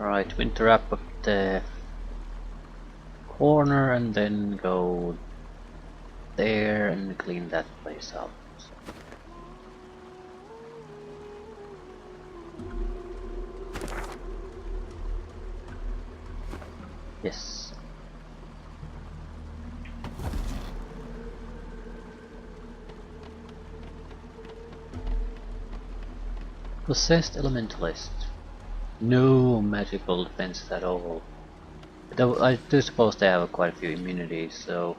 Right, we interrupt at the corner and then go there and clean that place up. Yes. Possessed Elementalist. No magical defenses at all. Though I do suppose they have quite a few immunities, so...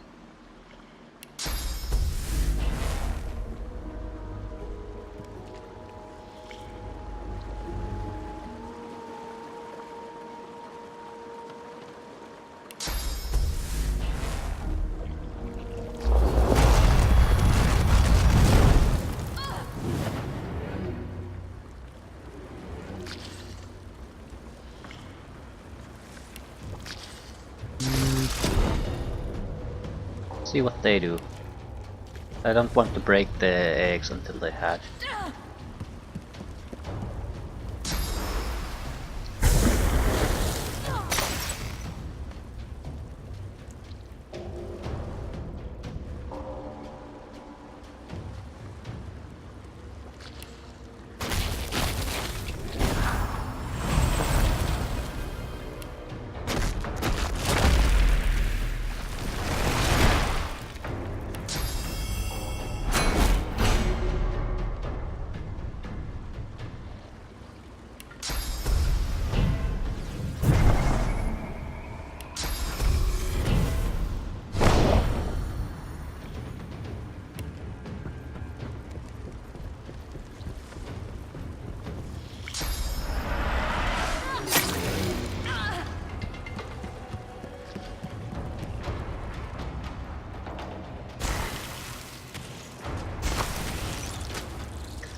See what they do. I don't want to break the eggs until they hatch.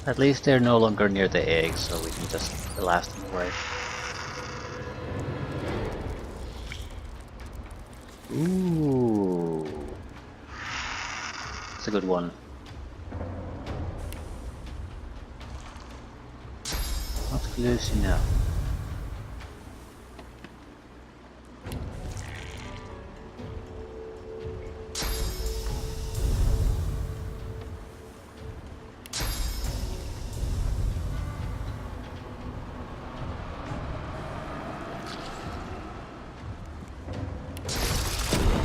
At least they're no longer near the eggs, so we can just blast them away. Ooh, it's a good one. Not close enough.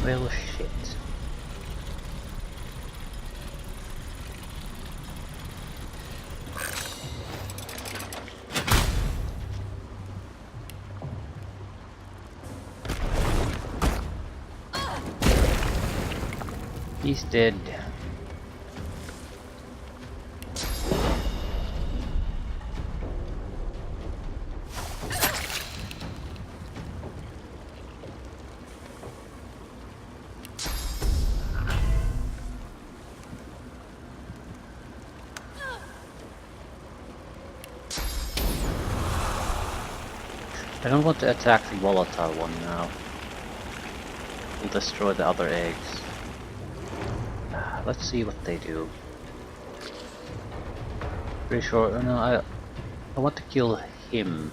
Well, shit. He's dead. I don't want to attack the volatile one now. We'll destroy the other eggs. Let's see what they do. Pretty sure, no, I want to kill him.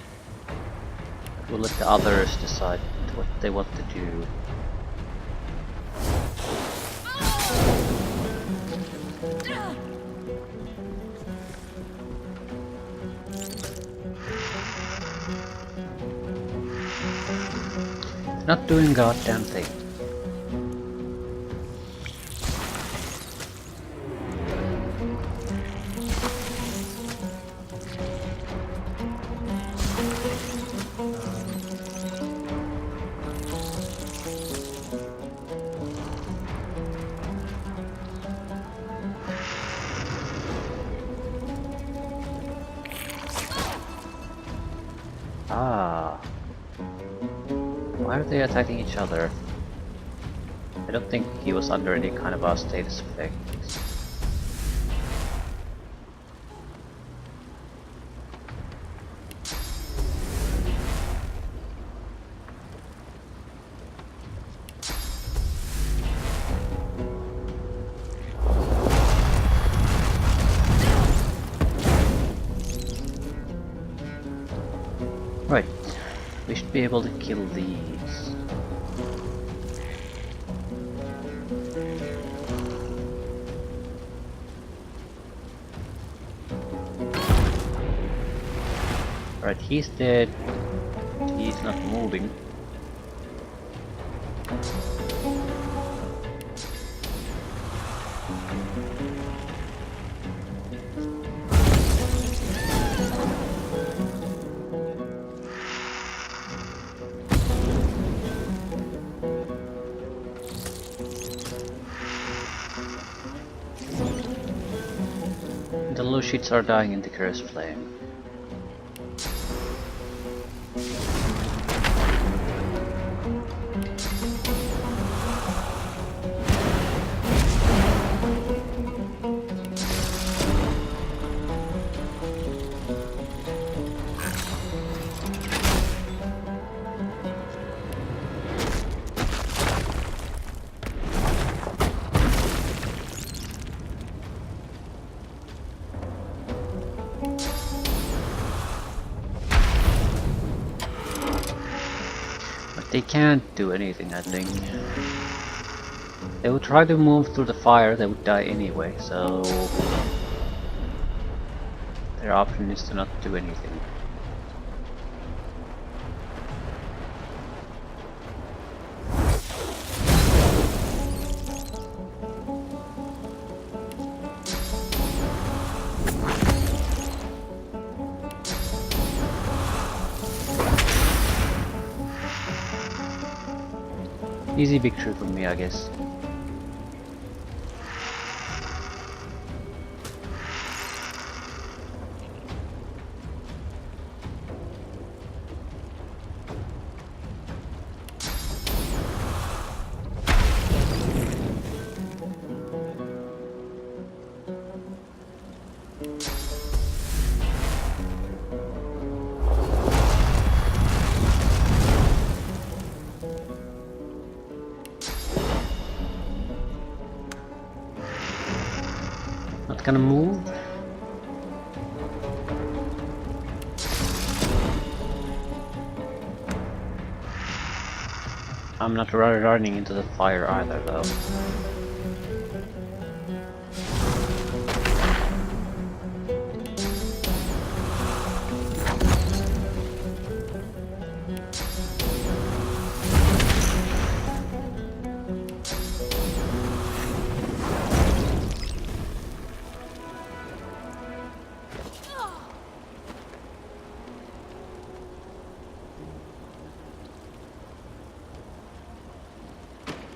We'll let the others decide what they want to do. Not doing goddamn thing. Ah. Why are they attacking each other? I don't think he was under any kind of a status effect. Right. We should be able to kill these. Right, he's dead. He's not moving. The low sheets are dying in the cursed flame. They can't do anything, I think. They would try to move through the fire, they would die anyway, so their option is to not do anything. Easy victory for me, I guess. Not gonna move. I'm not running into the fire either, though.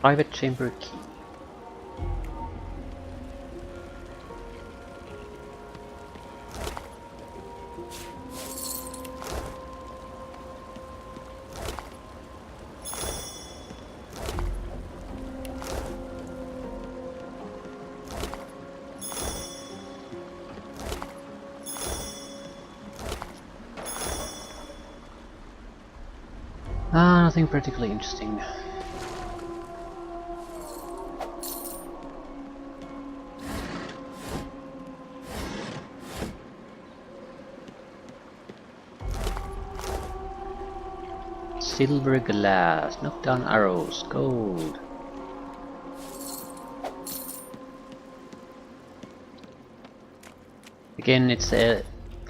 Private chamber key. Nothing particularly interesting. Silver glass, knock down arrows, gold. Again, it's the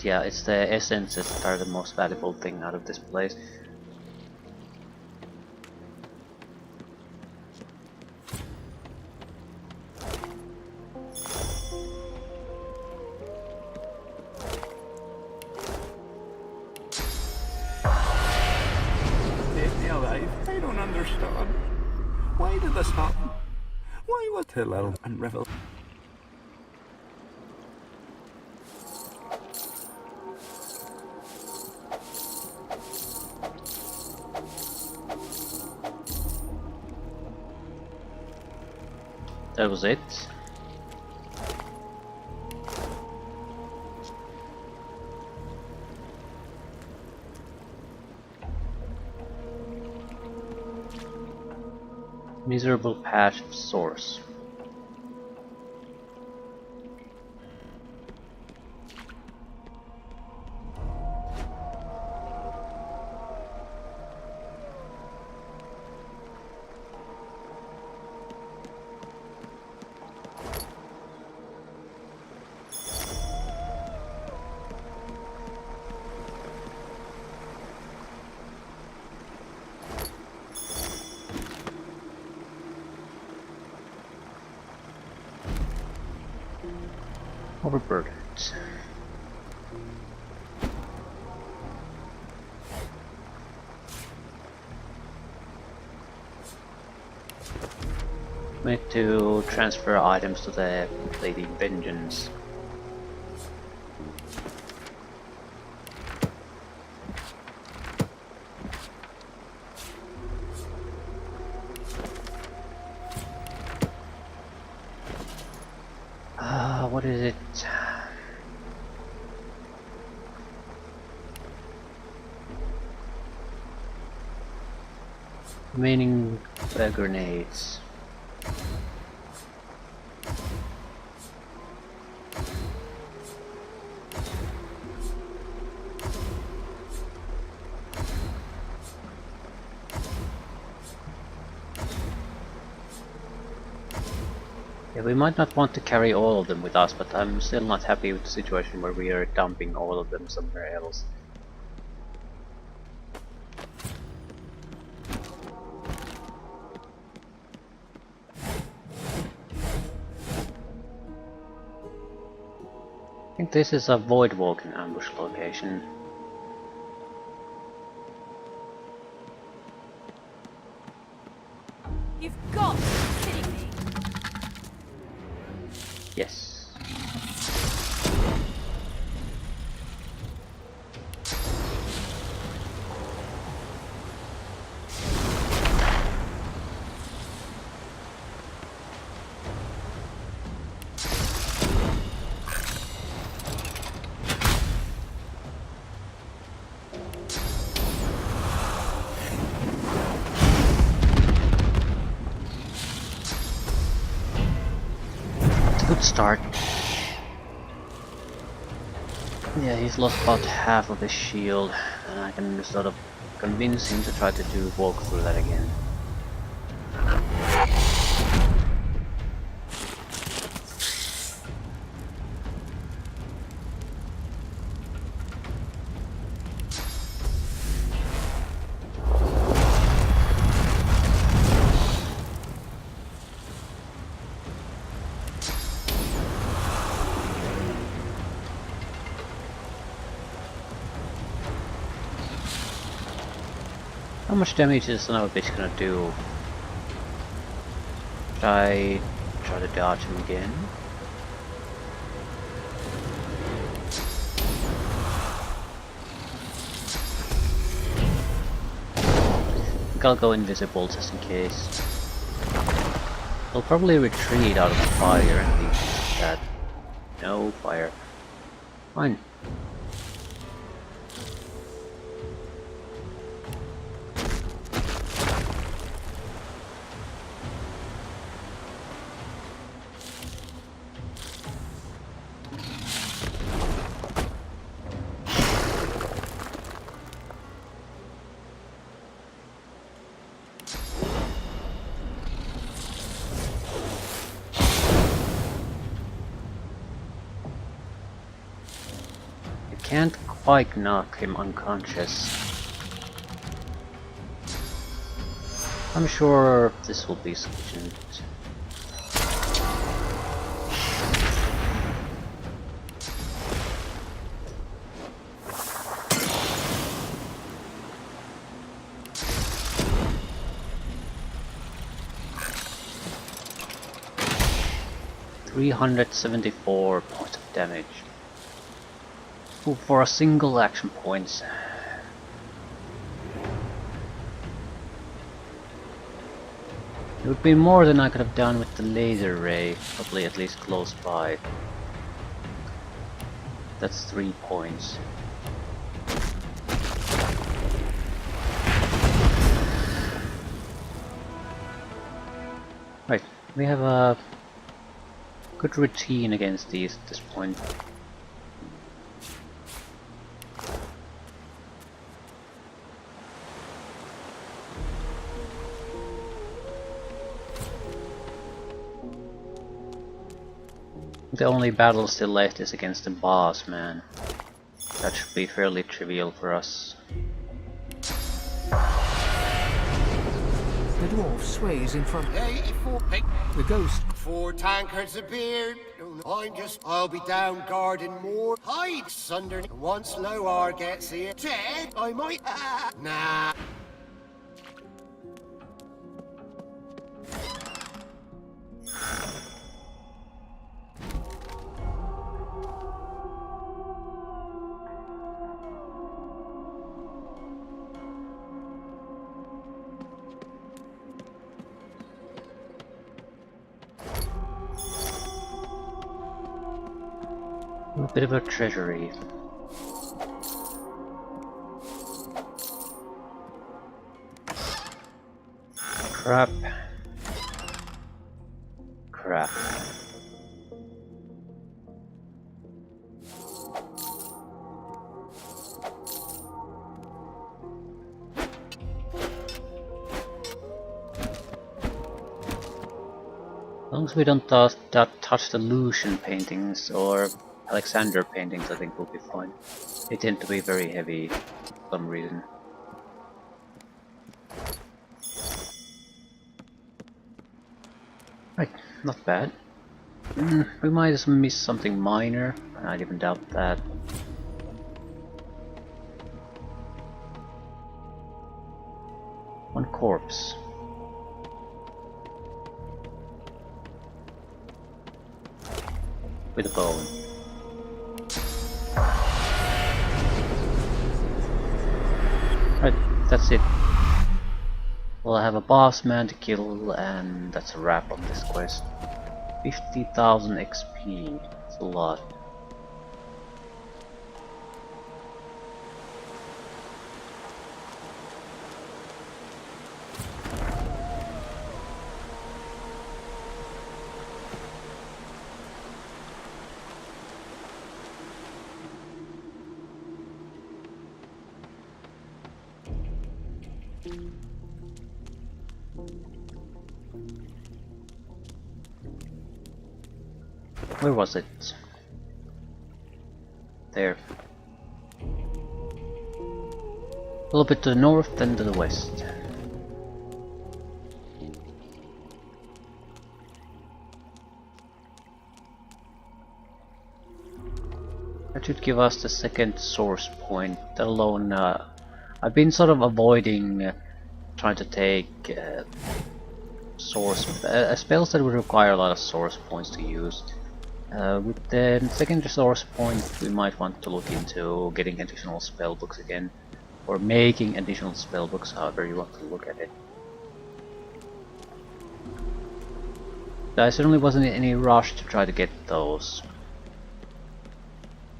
essences that are the most valuable thing out of this place. I don't understand. Why did this happen? Why was Hillel and Revel? That was it. Miserable patch of source. Overburdened. We need to transfer items to the Lady Vengeance. What is it? Remaining grenades. Yeah, we might not want to carry all of them with us, but I'm still not happy with the situation where we are dumping all of them somewhere else. I think this is a void walking ambush location. You've got to be kidding me. Yes. Good start. Yeah, he's lost about half of his shield, and I can sort of convince him to try to walk through that again. How much damage is another bitch gonna do? Should I try to dodge him again? I think I'll go invisible just in case. He'll probably retreat out of the fire and leave that. No fire. Fine. Can't quite knock him unconscious. I'm sure this will be sufficient. $374 points of damage. For a single action point. It would be more than I could have done with the laser ray, probably at least close by. That's 3 points. Right, we have a good routine against these at this point. The only battle still left is against the boss man. That should be fairly trivial for us. The dwarf sways in front. 84 pick. The ghost. 4 tankards of beer. I'll be down guarding more. Hide, sunder. Once Loar gets here. Dead, I might. Nah. A bit of a treasury. Crap. Crap. As long as we don't touch the Lucian paintings or Alexander paintings, I think we'll be fine. They tend to be very heavy for some reason. Right, not bad. We might have missed something minor, I'd even doubt that. One corpse. With a bone. Right, that's it. Well, I have a boss man to kill, and that's a wrap on this quest. 50,000 XP, that's a lot. Where was it? There. A little bit to the north, then to the west. That should give us the second source point. That alone, I've been sort of avoiding trying to take spells that would require a lot of source points to use. With the second source point, we might want to look into getting additional spellbooks again, or making additional spellbooks, however you want to look at it. There certainly wasn't any rush to try to get those.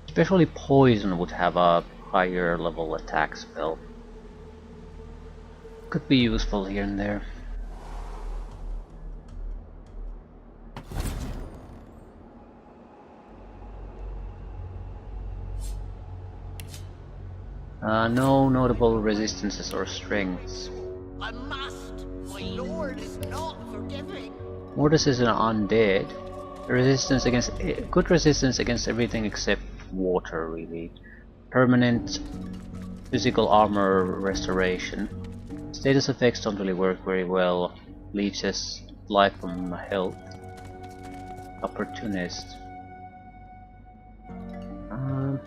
Especially poison would have a higher level attack spell. Could be useful here and there. No notable resistances or strengths. I must. My lord is not forgiving. Mordus is an undead. Resistance against good resistance against everything except water, really. Permanent physical armor restoration. Status effects don't really work very well. Leeches life from health. Opportunist.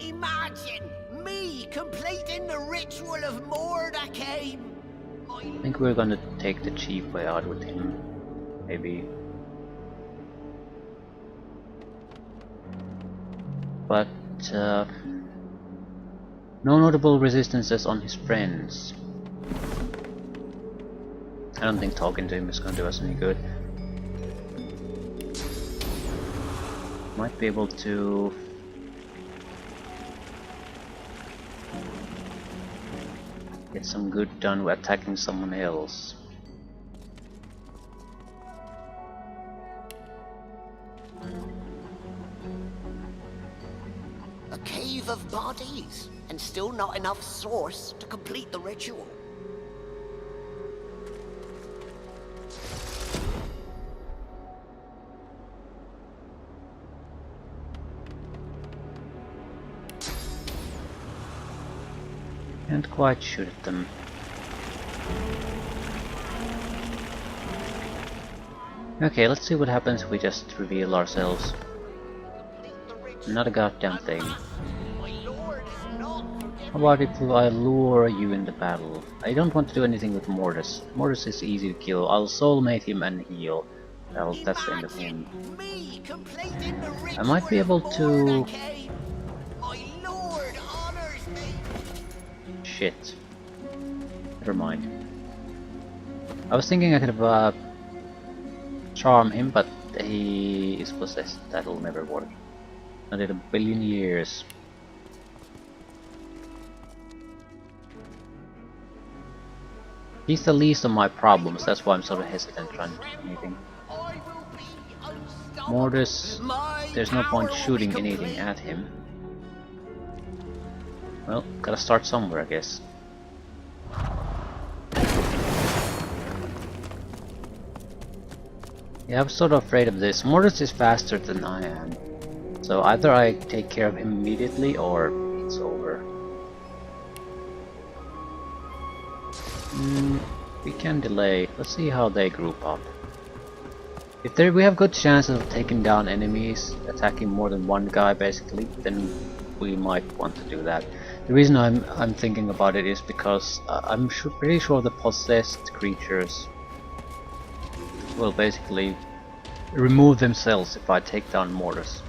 Imagine me completing the ritual of Mordus. I think we're gonna take the cheap way out with him. Maybe. But no notable resistances on his friends. I don't think talking to him is gonna do us any good. Might be able to get some good done with attacking someone else. A cave of bodies, and still not enough source to complete the ritual. Can't quite shoot at them. Okay, let's see what happens if we just reveal ourselves. Not a goddamn thing. How about if I lure you in the battle? I don't want to do anything with Mordus. Mordus is easy to kill. I'll soulmate him and heal. Well, that's the end of him. I might be able to... Shit. Never mind. I was thinking I could have charm him, but he is possessed. That'll never work. Not in a billion years. He's the least of my problems, that's why I'm sort of hesitant trying to do anything. Mordus, there's no point shooting anything at him. Well, gotta start somewhere, I guess. Yeah, I'm sort of afraid of this. Mordus is faster than I am. So either I take care of him immediately or it's over. We can delay. Let's see how they group up. If we have good chances of taking down enemies, attacking more than one guy basically, then we might want to do that. The reason I'm thinking about it is because I'm pretty sure the possessed creatures will basically remove themselves if I take down Mordus,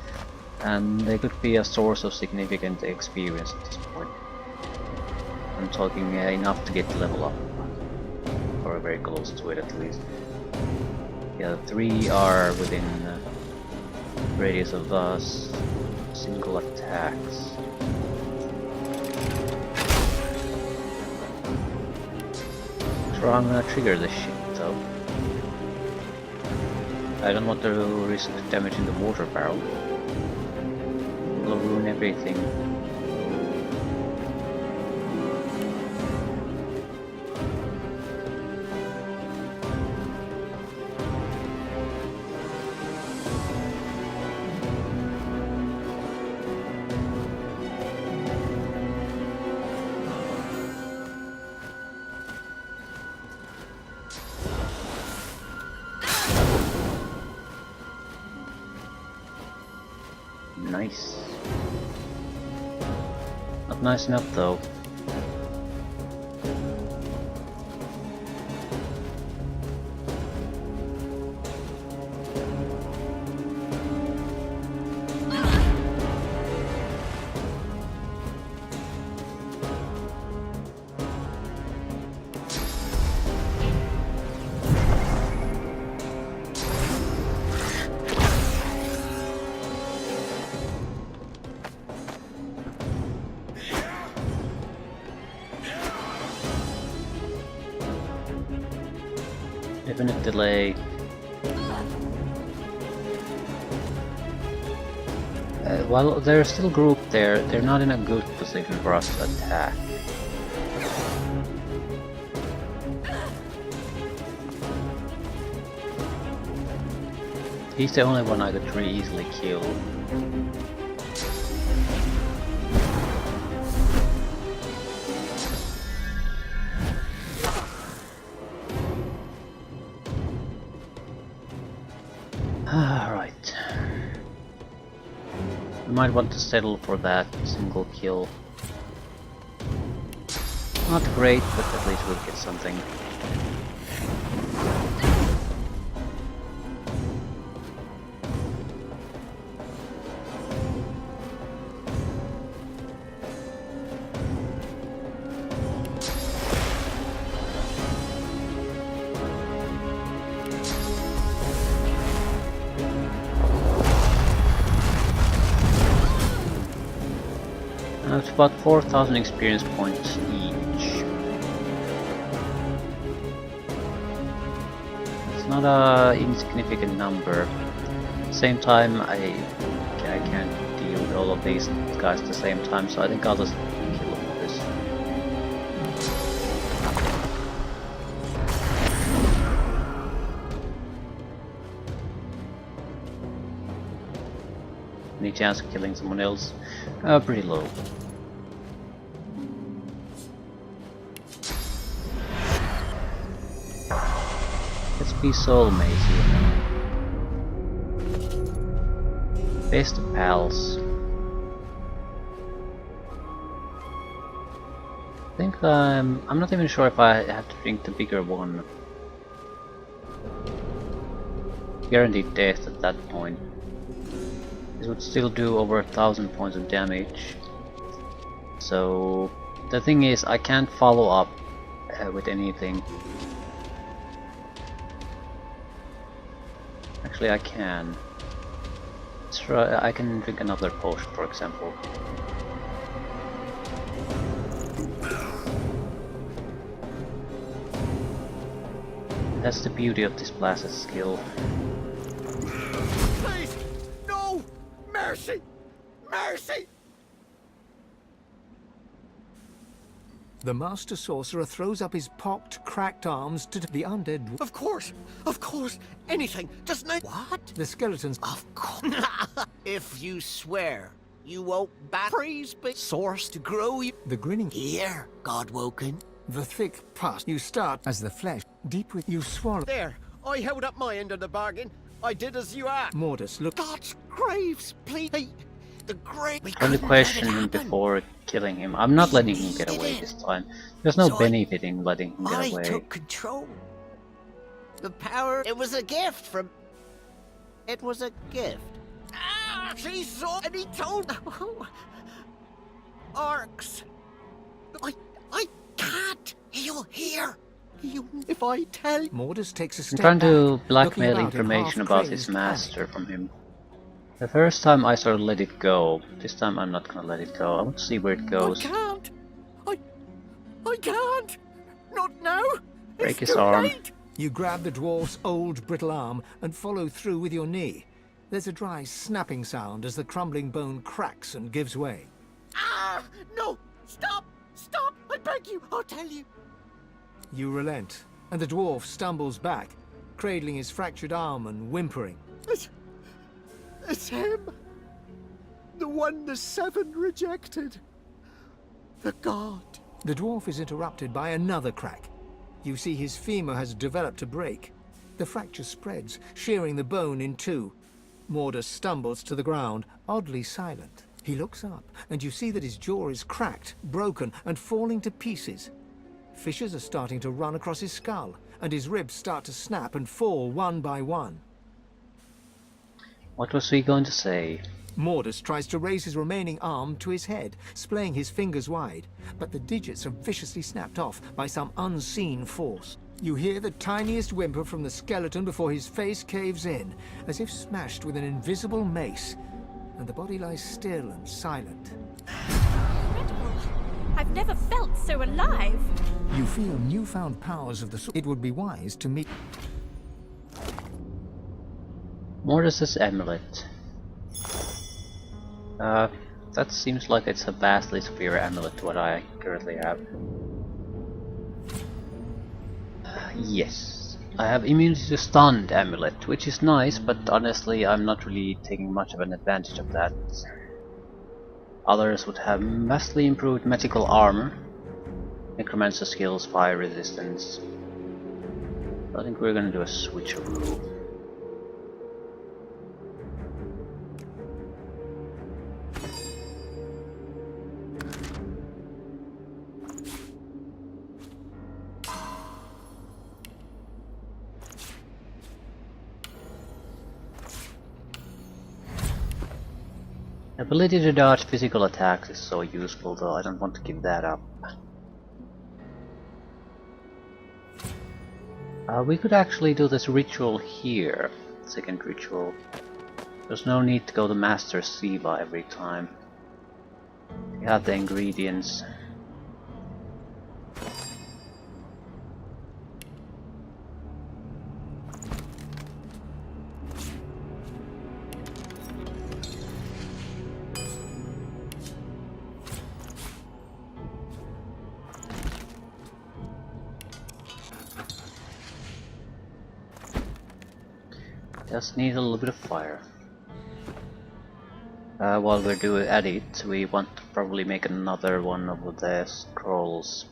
and they could be a source of significant experience at this point. I'm talking enough to get the level up, or very close to it at least. Yeah, 3 are within radius of us, single attacks. So I'm gonna trigger this shit though. I don't want to risk damaging the water barrel. It'll ruin everything. Nice. Not nice enough though. Infinite delay. While they're still grouped there, they're not in a good position for us to attack. He's the only one I could pretty easily kill. Alright. We might want to settle for that single kill. Not great, but at least we'll get something. It's about 4,000 experience points each. It's not a insignificant number. At the same time, I can't deal with all of these guys at the same time, so I think I'll just kill them with this. Any chance of killing someone else? Pretty low. Let's be soulmates, you know. Best of pals. I think I'm not even sure if I have to drink the bigger one. Guaranteed death at that point. This would still do over 1000 points of damage. So the thing is, I can't follow up with anything. Actually, I can. Let's try. I can drink another potion, for example. That's the beauty of this blasted skill. Please! No! Mercy! Mercy! The Master Sorcerer throws up his pocked, cracked arms to the undead dwarf. Of course! Of course! Anything! Just no— What? The skeletons. Of course! If you swear you won't bat freeze be source to grow you— The grinning. Here, Godwoken. The thick pus. You start as the flesh. Deep with you swallow. There! I held up my end of the bargain. I did as you asked. Mordus, look. God's graves, please! The grave— We Only couldn't let it question him happen. before killing him. I'm not letting him get away this time. There's no So benefit in letting him I get away. took control. The power— It was a gift from— It was a gift. Ah! She saw and he told— Orcs. I can't heal here. Heal if I tell— Mordus takes a I'm step trying to back, blackmail looking about in information about his half-crazed panic. master from him. The first time I sort of let it go. This time I'm not gonna let it go. I want to see where it goes. I can't. I can't. Not now. Break It's his too arm. late. You grab the dwarf's old brittle arm and follow through with your knee. There's a dry snapping sound as the crumbling bone cracks and gives way. Ah! No! Stop! Stop! I beg you! I'll tell you. You relent, and the dwarf stumbles back, cradling his fractured arm and whimpering. It's him. The one the seven rejected. The god. The dwarf is interrupted by another crack. You see his femur has developed a break. The fracture spreads, shearing the bone in two. Mordus stumbles to the ground, oddly silent. He looks up, and you see that his jaw is cracked, broken, and falling to pieces. Fissures are starting to run across his skull, and his ribs start to snap and fall one by one. What was he going to say? Mordus tries to raise his remaining arm to his head, splaying his fingers wide, but the digits are viciously snapped off by some unseen force. You hear the tiniest whimper from the skeleton before his face caves in, as if smashed with an invisible mace, and the body lies still and silent. Incredible. I've never felt so alive. You feel newfound powers of the sword. It would be wise to meet. Mordus's amulet. That seems like it's a vastly superior amulet to what I currently have. Yes. I have immunity to stunned amulet, which is nice, but honestly I'm not really taking much of an advantage of that. Others would have vastly improved magical armor, necromancer skills, fire resistance. I think we're gonna do a switcheroo. Ability to dodge physical attacks is so useful, though I don't want to give that up. We could actually do this ritual here, second ritual. There's no need to go to Master Siva every time. We have the ingredients. Just need a little bit of fire. While we're at it, we want to probably make another one of the scrolls.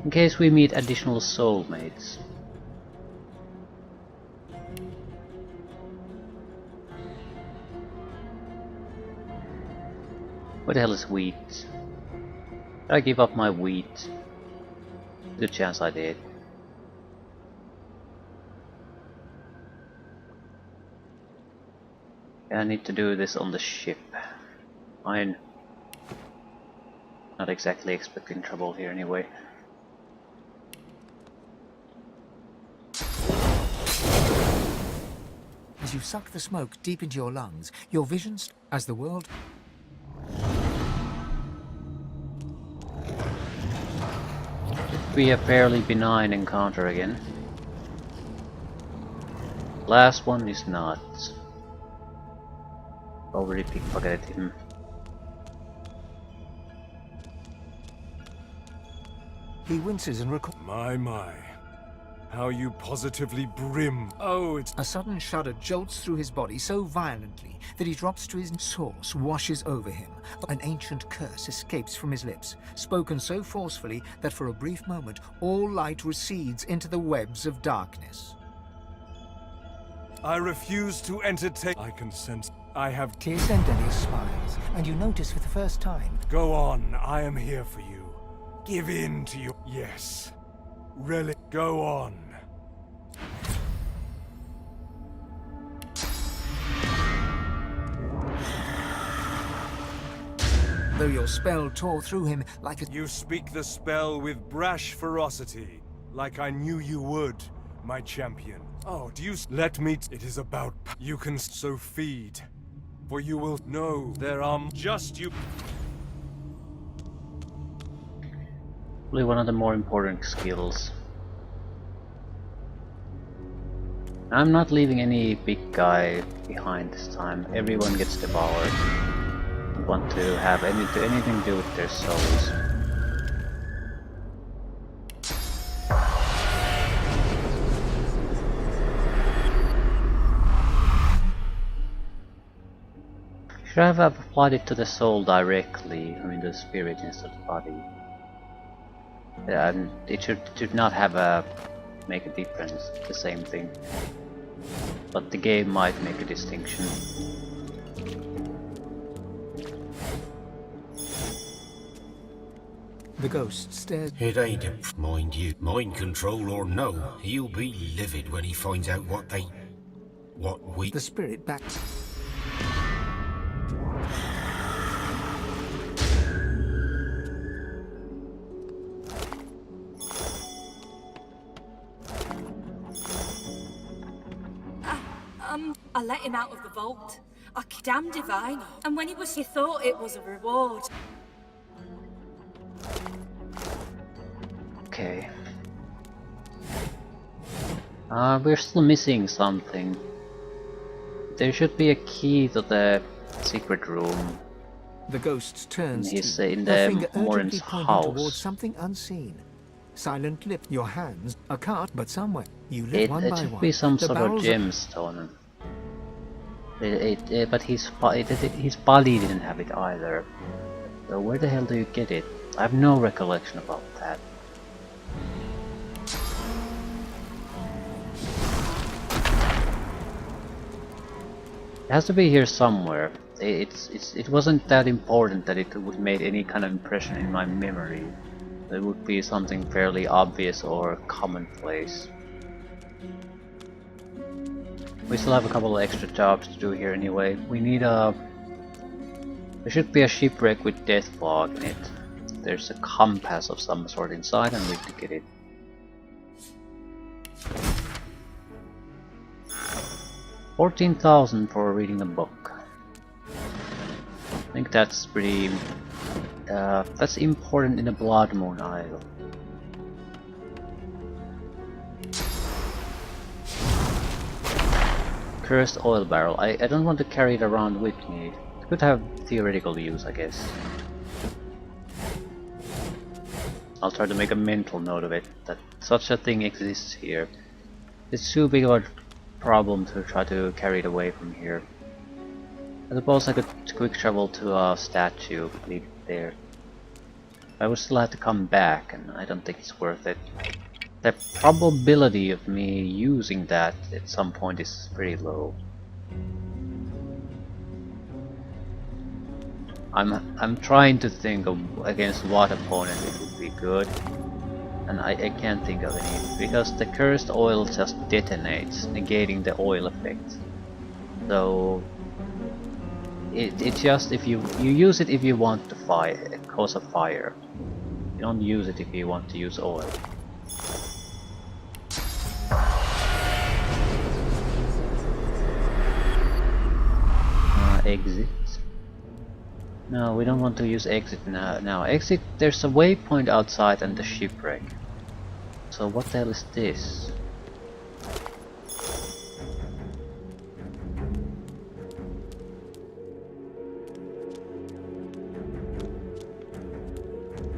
In case we meet additional soulmates. What the hell is wheat? Did I give up my wheat? Good chance I did. I need to do this on the ship. I'm not exactly expecting trouble here anyway. As you suck the smoke deep into your lungs, your visions as the world... Should be a fairly benign encounter again. Last one is not. Already pickpocketed him. He winces and recalls... My. How you positively brim. Oh, it's... A sudden shudder jolts through his body so violently that he drops to his source, washes over him. An ancient curse escapes from his lips, spoken so forcefully that for a brief moment all light recedes into the webs of darkness. I refuse to entertain... I can sense... I have... Tears smiles, and you notice for the first time... Go on, I am here for you. Give in to you. Yes. Really, go on. Though your spell tore through him like a... You speak the spell with brash ferocity, like I knew you would, my champion. Oh, do you... Let me... It is about... You can so feed. For you will know there are just you... Probably one of the more important skills. I'm not leaving any big guy behind this time. Everyone gets devoured. I want to have anything to do with their souls. Should I have applied it to the soul directly, I mean the spirit instead of the body? And it should not have make a difference, the same thing. But the game might make a distinction. The ghost stares... It ain't mind you. Mind control or no, he'll be livid when he finds out what we... The spirit back... I let him out of the vault. Damn divine. And when he thought it was a reward. Okay. We're still missing something. There should be a key to the secret room. The ghost turns in her finger the Mordus urgently pointing towards house. something unseen. Silent lip, your hands, a cart, but somewhere. You lift one It by should one. be some The sort of barrels gemstone. But his body didn't have it either. So where the hell do you get it? I have no recollection about that. It has to be here somewhere. It wasn't that important that it would make any kind of impression in my memory. It would be something fairly obvious or commonplace. We still have a couple of extra jobs to do here anyway. We need a... There should be a shipwreck with death fog in it. There's a compass of some sort inside and we need to get it. $14,000 for reading a book. I think that's pretty... that's important in a Blood Moon Isle. Cursed oil barrel. I don't want to carry it around with me. It could have theoretical use, I guess. I'll try to make a mental note of it, that such a thing exists here. It's too big of a problem to try to carry it away from here. I suppose I could quick travel to a statue, leave it there. I would still have to come back, and I don't think it's worth it. The probability of me using that at some point is pretty low. I'm trying to think of against what opponent it would be good, and I can't think of any, because the cursed oil just detonates, negating the oil effect. So it's just if you use it if you want to cause a fire. You don't use it if you want to use oil. Exit. No, we don't want to use exit now. Exit, there's a waypoint outside and the shipwreck. So what the hell is this?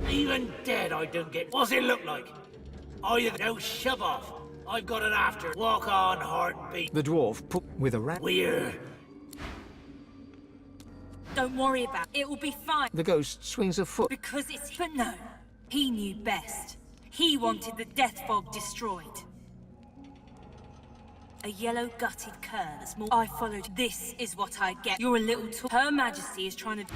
Even dead, I don't get. What's it look like? Are you no shove off? I've got it after. Walk on, heartbeat. The dwarf put with a rat. Weird. Don't worry about it. It will be fine. The ghost swings a foot. Because it's... But no. He knew best. He wanted the death fog destroyed. A yellow gutted cur that's more... I followed. This is what I get. You're a little too... Her Majesty is trying to...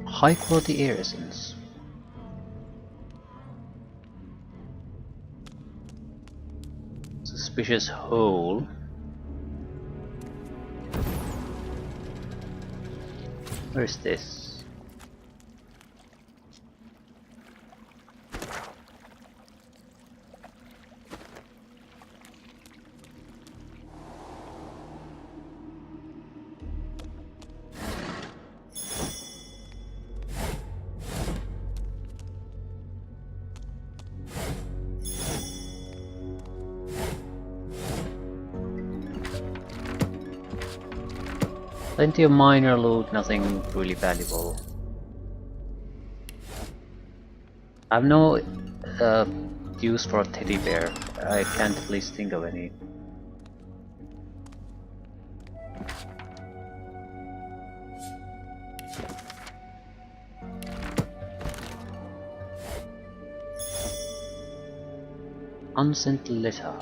High quality air essence. Suspicious hole. Where is this? Plenty of minor loot, nothing really valuable. I have no use for a teddy bear. I can't at least think of any. Unsent letter.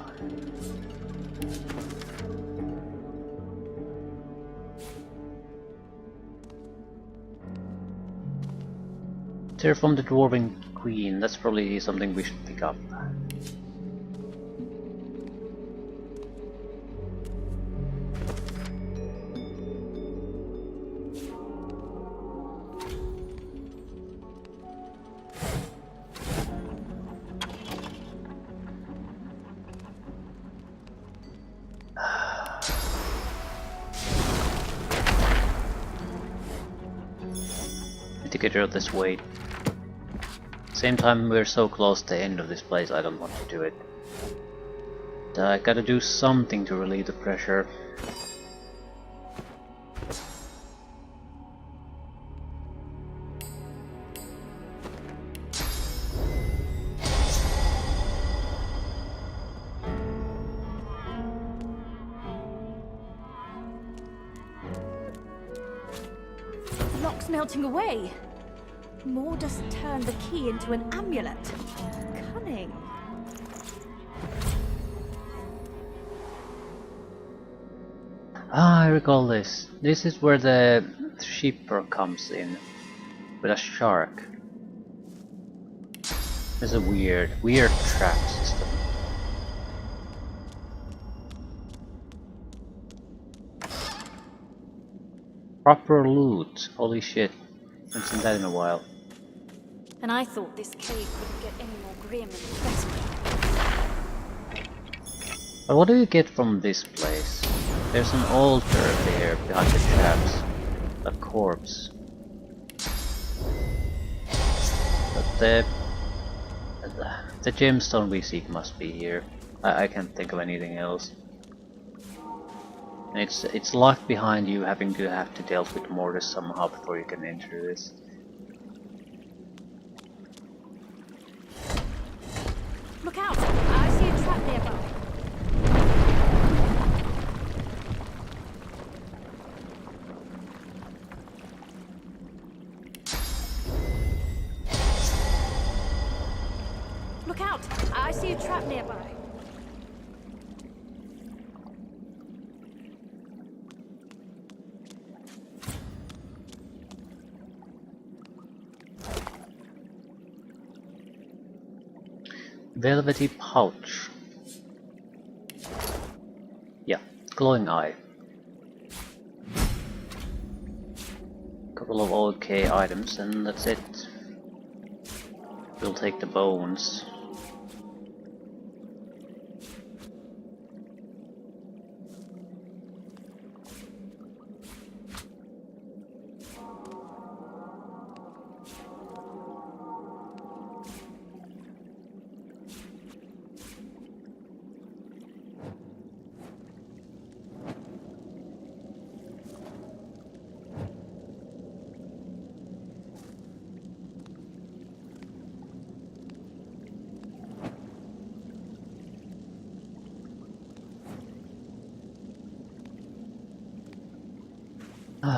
From the Dwarven Queen, that's probably something we should pick up. Need to get rid of this weight. Same time, we're so close to the end of this place, I don't want to do it. I gotta do something to relieve the pressure. The lock's melting away. Mordus turned the key into an amulet. Cunning. Ah, I recall this. This is where the shipper comes in with a shark. There's a weird trap system. Proper loot. Holy shit. Haven't seen that in a while. And I thought this cave couldn't get any more grim and desperate. But what do you get from this place? There's an altar there behind the traps. A corpse. But the gemstone we seek must be here. I can't think of anything else. And it's locked behind you, have to deal with Mordus somehow before you can enter this. Look out! I see a trap nearby. Look out! I I see a trap nearby. Velvety pouch. Yeah, glowing eye. Couple of okay items and that's it. We'll take the bones.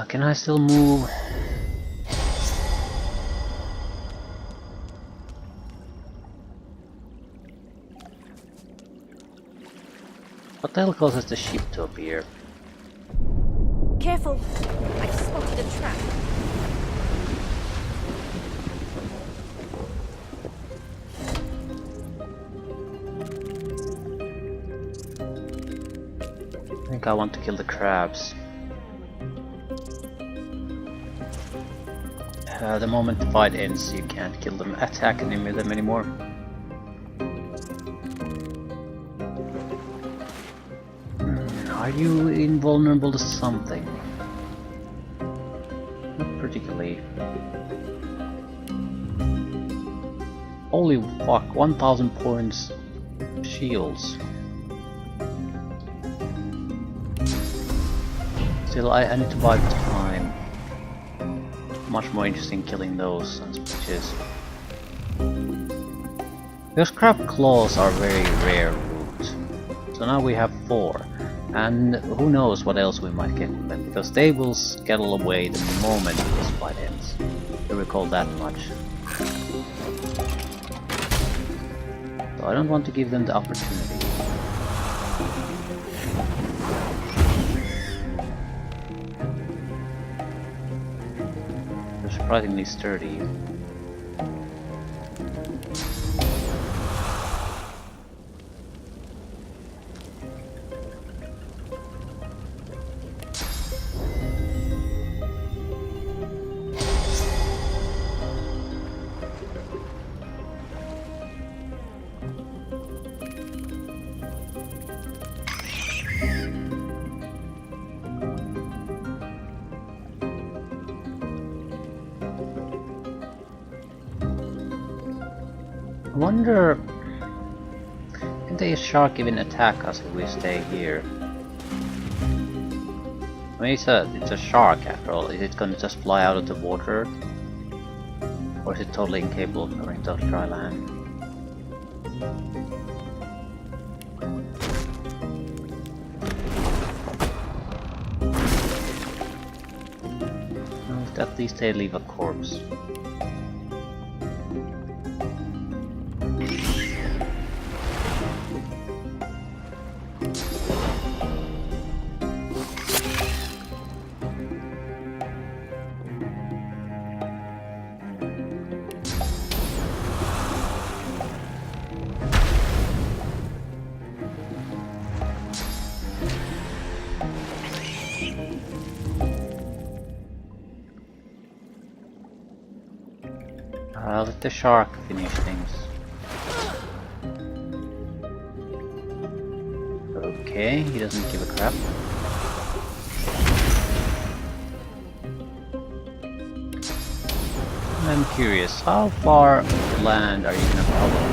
Can I still move? What the hell causes the ship to appear? Careful! I've spotted a trap. I think I want to kill the crabs. The moment the fight ends, you can't kill them, attack them anymore. Are you invulnerable to something? Not particularly. Holy fuck, 1000 points shields. Still, I need to buy the time. Much more interesting killing those sons of bitches. Those crab claws are very rare loot. So now we have 4. And who knows what else we might get from them, because they will scuttle away the moment this fight ends. You recall that much. So I don't want to give them the opportunity. They're surprisingly sturdy. I wonder, can the shark even attack us if we stay here? I mean, it's a shark after all. Is it gonna just fly out of the water? Or is it totally incapable of going to dry land? No, at least they leave a corpse. I'll let the shark finish things. Okay, he doesn't give a crap. I'm curious, how far land are you gonna follow me?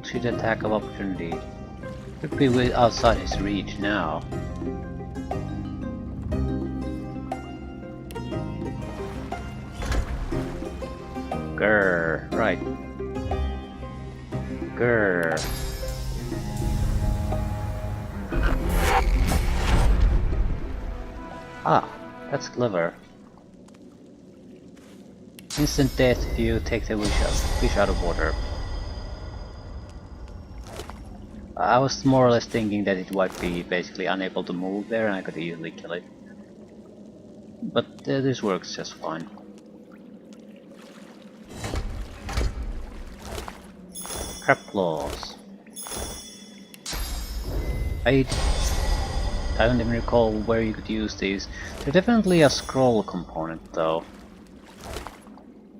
bullshit attack of opportunity. Could be outside his reach now. Grrr, right. Grrr. Ah, that's clever. Instant death if you take the fish out of water. I was more or less thinking that it might be basically unable to move there and I could easily kill it. But this works just fine. Crab claws. I don't even recall where you could use these. They're definitely a scroll component though.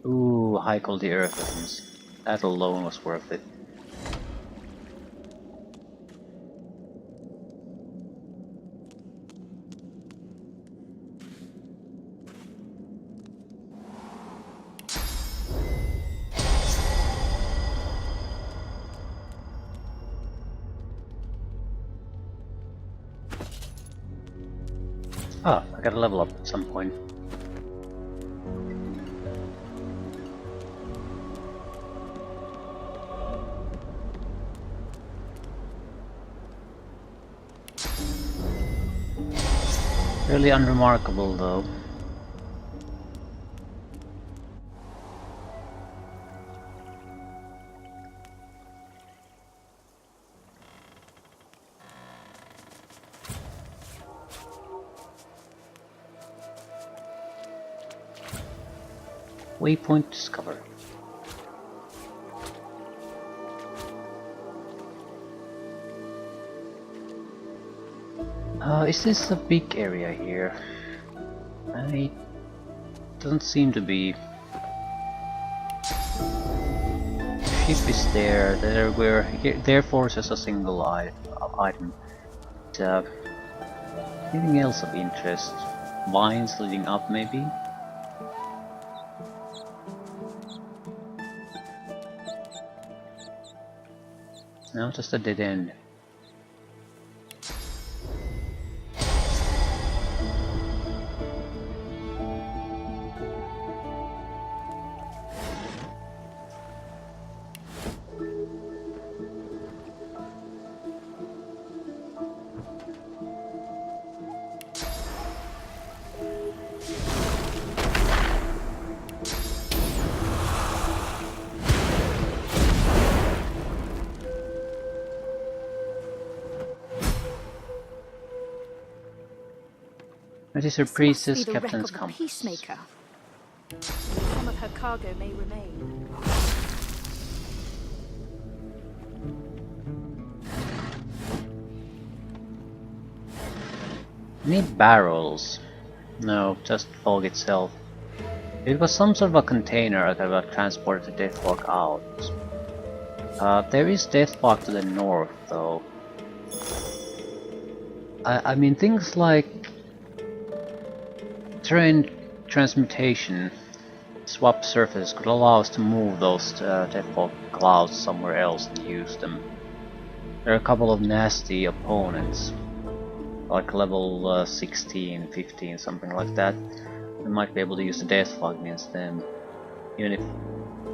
Ooh, high quality earth essence. That alone was worth it. Ah, I gotta level up at some point. Really unremarkable though. Waypoint discovered. Is this a big area here? It doesn't seem to be. Ship is there. There forces a single item. But, anything else of interest? Vines leading up, maybe? No, just a dead end. That is her This priestess, must be the wreck captain's of the compass. Peacemaker. Some of her cargo may remain. Need barrels. No, just fog itself. If it was some sort of a container, I could have transported the death fog out. There is death fog to the north, though. I mean, things like terrain transmutation, swap surface could allow us to move those death fog clouds somewhere else and use them. There are a couple of nasty opponents, like level 16, 15, something like that. We might be able to use the death fog against them. Even if,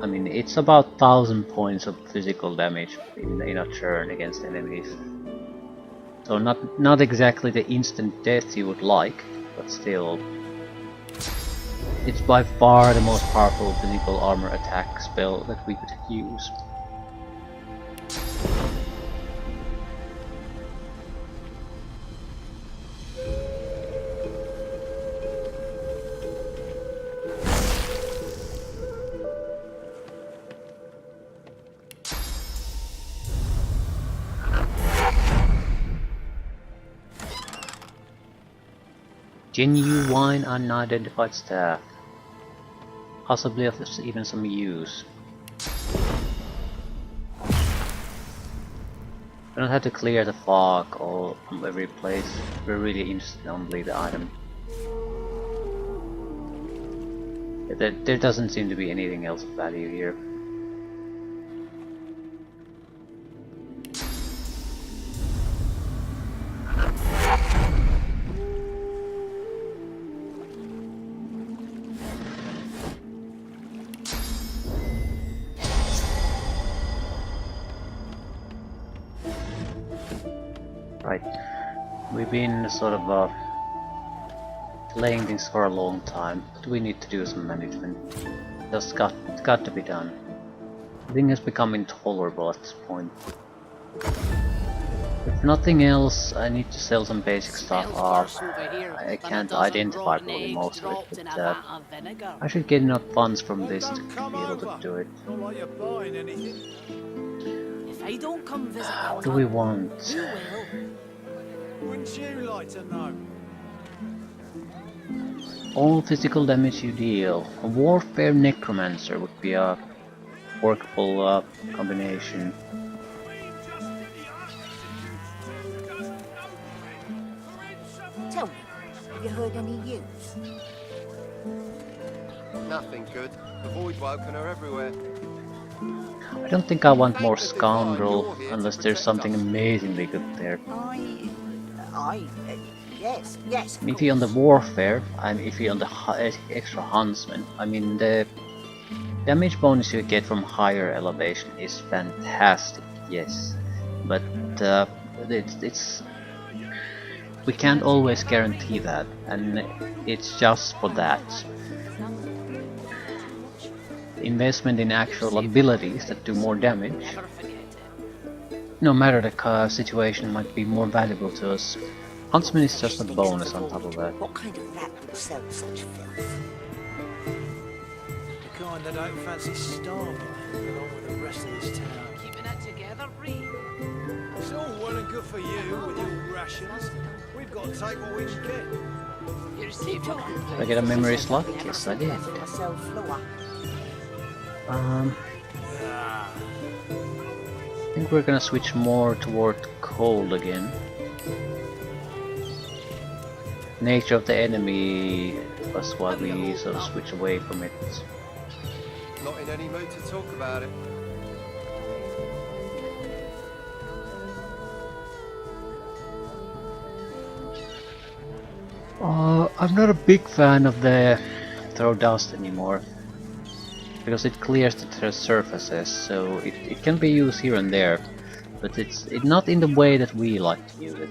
I mean, it's about 1000 points of physical damage in a turn against enemies. So not exactly the instant death you would like, but still. It's by far the most powerful physical armor attack spell that we could use. Genuine unidentified staff. Possibly of even some use. We don't have to clear the fog all from every place. We're really interested only in the item. There doesn't seem to be anything else of value here. Right. We've been sort of delaying this for a long time, but we need to do some management. It's got to be done. The thing has become intolerable at this point. If nothing else, I need to sell some basic stuff off. I can't identify probably most of it, but I should get enough funds from this to be able to do it. Not like you're buying anything. If I don't come visit What do we want? you will. Wouldn't you like to know? All physical damage you deal. A warfare necromancer would be a workable combination. Tell me, have you heard any news? Nothing good. The void woken are everywhere. I don't think I want more scoundrel unless there's something amazingly good there. Yes, yes. I'm iffy on the warfare, I'm iffy on the extra huntsman. I mean, the damage bonus you get from higher elevation is fantastic, yes, but it's we can't always guarantee that, and it's just for that. Investment in actual abilities that do more damage, no matter the situation, might be more valuable to us. Huntsman is just a bonus on top of that. What kind of rat would sell such filth? The kind that don't fancy starving along with the rest of this town. Keeping it together, Ree. It's all well and good for you with your rations. We've got to take what we can get. You're safe. Did I get a memory slot? Yes, I did. I think we're gonna switch more toward cold again. Nature of the enemy was why we sort of switch away from it. Not in any mood to talk about it. I'm not a big fan of the throw dust anymore, because it clears the surfaces, so it can be used here and there, but it's not in the way that we like to use it.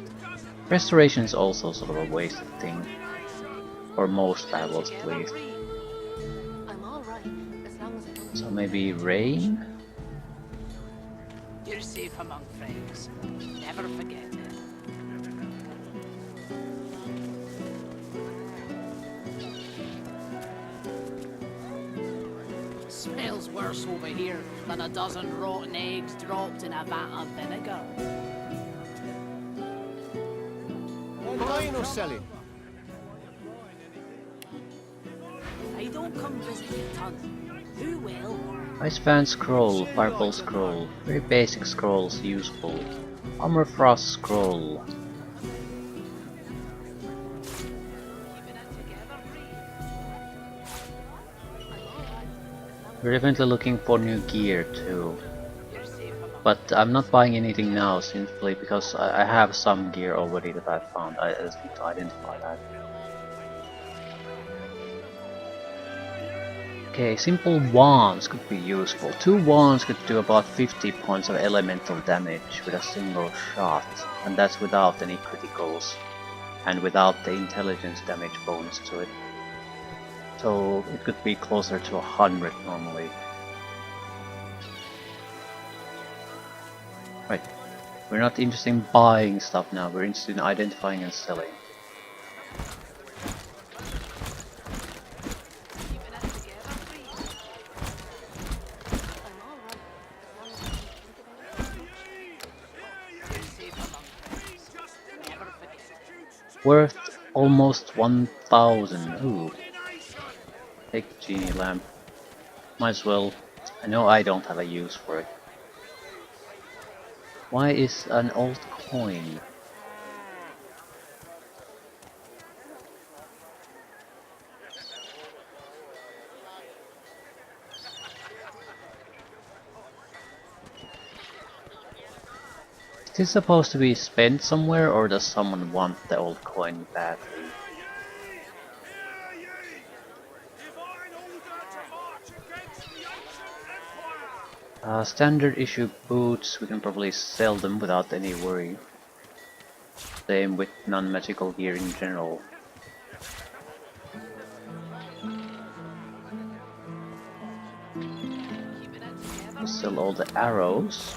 Restoration is also sort of a wasted thing, for most battles at least. So maybe rain? You're safe among friends. Never forget it. Smells worse over here than a dozen rotten eggs dropped in a vat of vinegar. Buying or selling? If I don't come visit your ton, who will? Ice Fan Scroll, Fireball Scroll, very basic scrolls useful. Armor Frost Scroll. We're definitely looking for new gear too. But I'm not buying anything now simply because I have some gear already that I found. I just need to identify that. Okay, simple wands could be useful. 2 wands could do about 50 points of elemental damage with a single shot, and that's without any criticals and without the intelligence damage bonus to it. So it could be closer to 100 normally. Right, we're not interested in buying stuff now, we're interested in identifying and selling. Worth almost 1,000. Ooh. Take the genie lamp. Might as well. I know I don't have a use for it. Why is an old coin? Is this supposed to be spent somewhere, or does someone want the old coin badly? Standard issue boots, we can probably sell them without any worry. Same with non-magical gear in general. Sell all the arrows.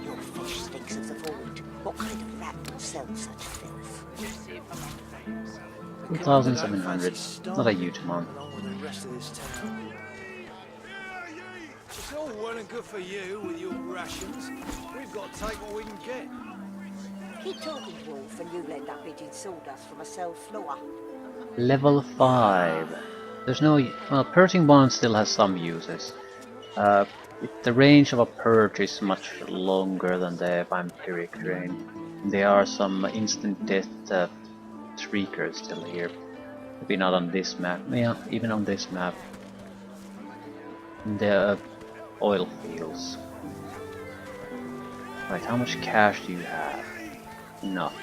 Your fish stinks of the void. What kind of rat will sell such filth? 2,700. Not a huge amount. It's all well and good for you with your rations. We've got to take what we can get. Keep talking, Wolf, and you'll end up eating sawdust from a cell floor. Level 5. There's no... Well, purging bond still has some uses. The range of a purge is much longer than the vampiric range. There are some instant death shriekers still here. Maybe not on this map. Yeah, even on this map. The oil fields. Right, how much cash do you have? Enough.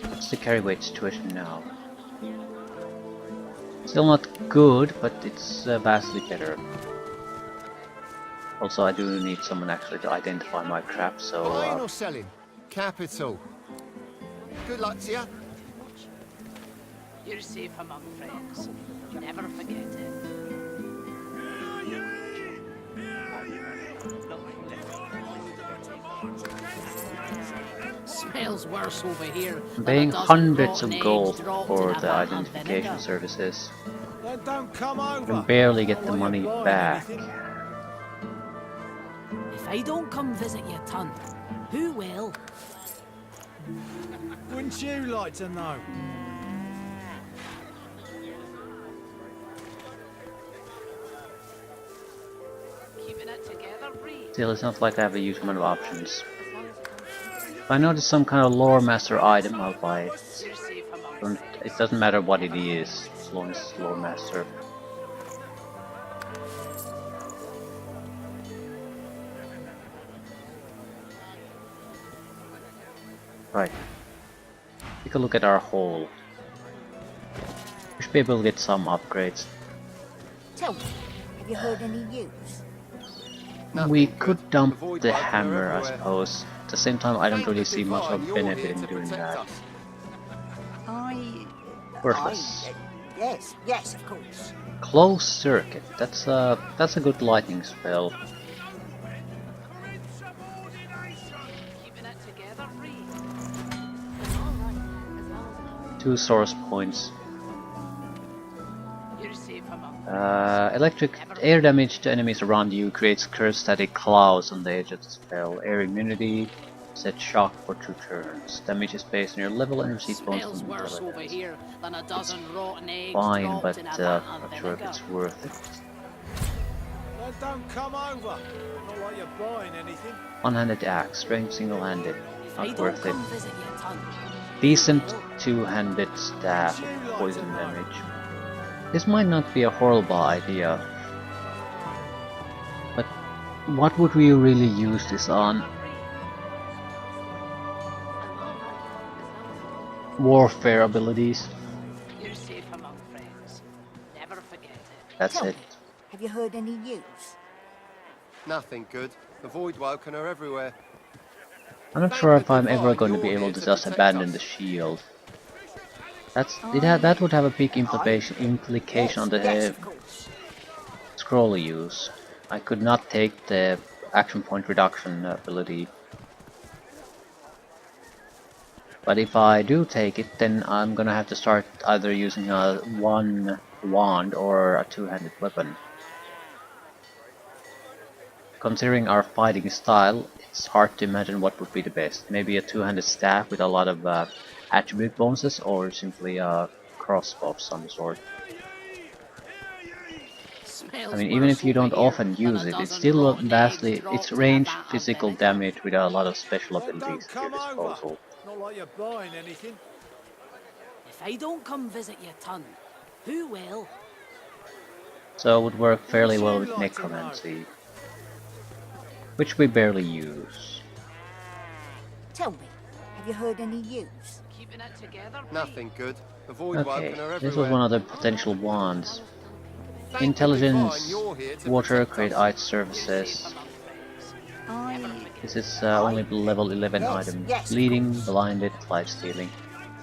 What's the carry weight situation now? Still not good, but it's vastly better. Also, I do need someone actually to identify my crap, so... Buying or selling? Capital. Good luck to you. You're safe among friends. Never forget it. Smells worse over here. I'm paying hundreds of gold for the identification services. Then don't come over. I barely get the money back. If I don't come visit your ton, who will? Wouldn't you like to know? Keeping it together, Bree. Still, it's not like I have a huge amount of options. If I notice some kind of lore master item, I'll buy it. It doesn't matter what it is, as long as it's lore master. Right. Take a look at our haul. We should be able to get some upgrades. Tell me, have you heard any news? We could dump the hammer, I suppose. At the same time, I don't really see much of benefit in doing that. Worthless. Yes, of course. Close circuit. That's a good lightning spell. Keeping it together, Bree. 2 source points. You're safe among Electric air damage to enemies around you creates cursed static clouds on the edge of the spell. Air immunity. Set shock for 2 turns. Damage is based on your level and receive bonus Smells from worse over here than a dozen rotten eggs fine, dropped but in a not vat of sure if vinegar. it's worth it. Then don't come over. Not like you're buying anything. One-handed axe, strength single-handed, If I not don't worth it. come visit your ton, Decent two-handed staff with poison damage. This might not be a horrible idea, but what would we really use this on? Warfare abilities. you're safe among friends. Never forget it. That's Tell it. me, have you heard any news? Nothing good. The void woken are everywhere. I'm not sure if I'm ever going to be able to just abandon the shield. That would have a big implication on the scroll use. I could not take the action point reduction ability. But if I do take it, then I'm gonna have to start either using a one wand or a two-handed weapon. Considering our fighting style, it's hard to imagine what would be the best. Maybe a two-handed staff with a lot of attribute bonuses, or simply a crossbow of some sort. I mean, even if you don't often use it, it's still vastly... It's range physical damage with a lot of special abilities at your disposal. Not like you're buying anything. If I don't come visit your ton, who will? So it would work fairly well with necromancy, which we barely use. Tell me, have you heard any news? Keeping it together, Nothing good. Avoid Okay, woken are this was everywhere. one of the potential wands. Thank the Intelligence, divine you're here to water, protect create us. ice surfaces. This is only level 11 Yes, item. yes, of Bleeding, course. blinded, life stealing.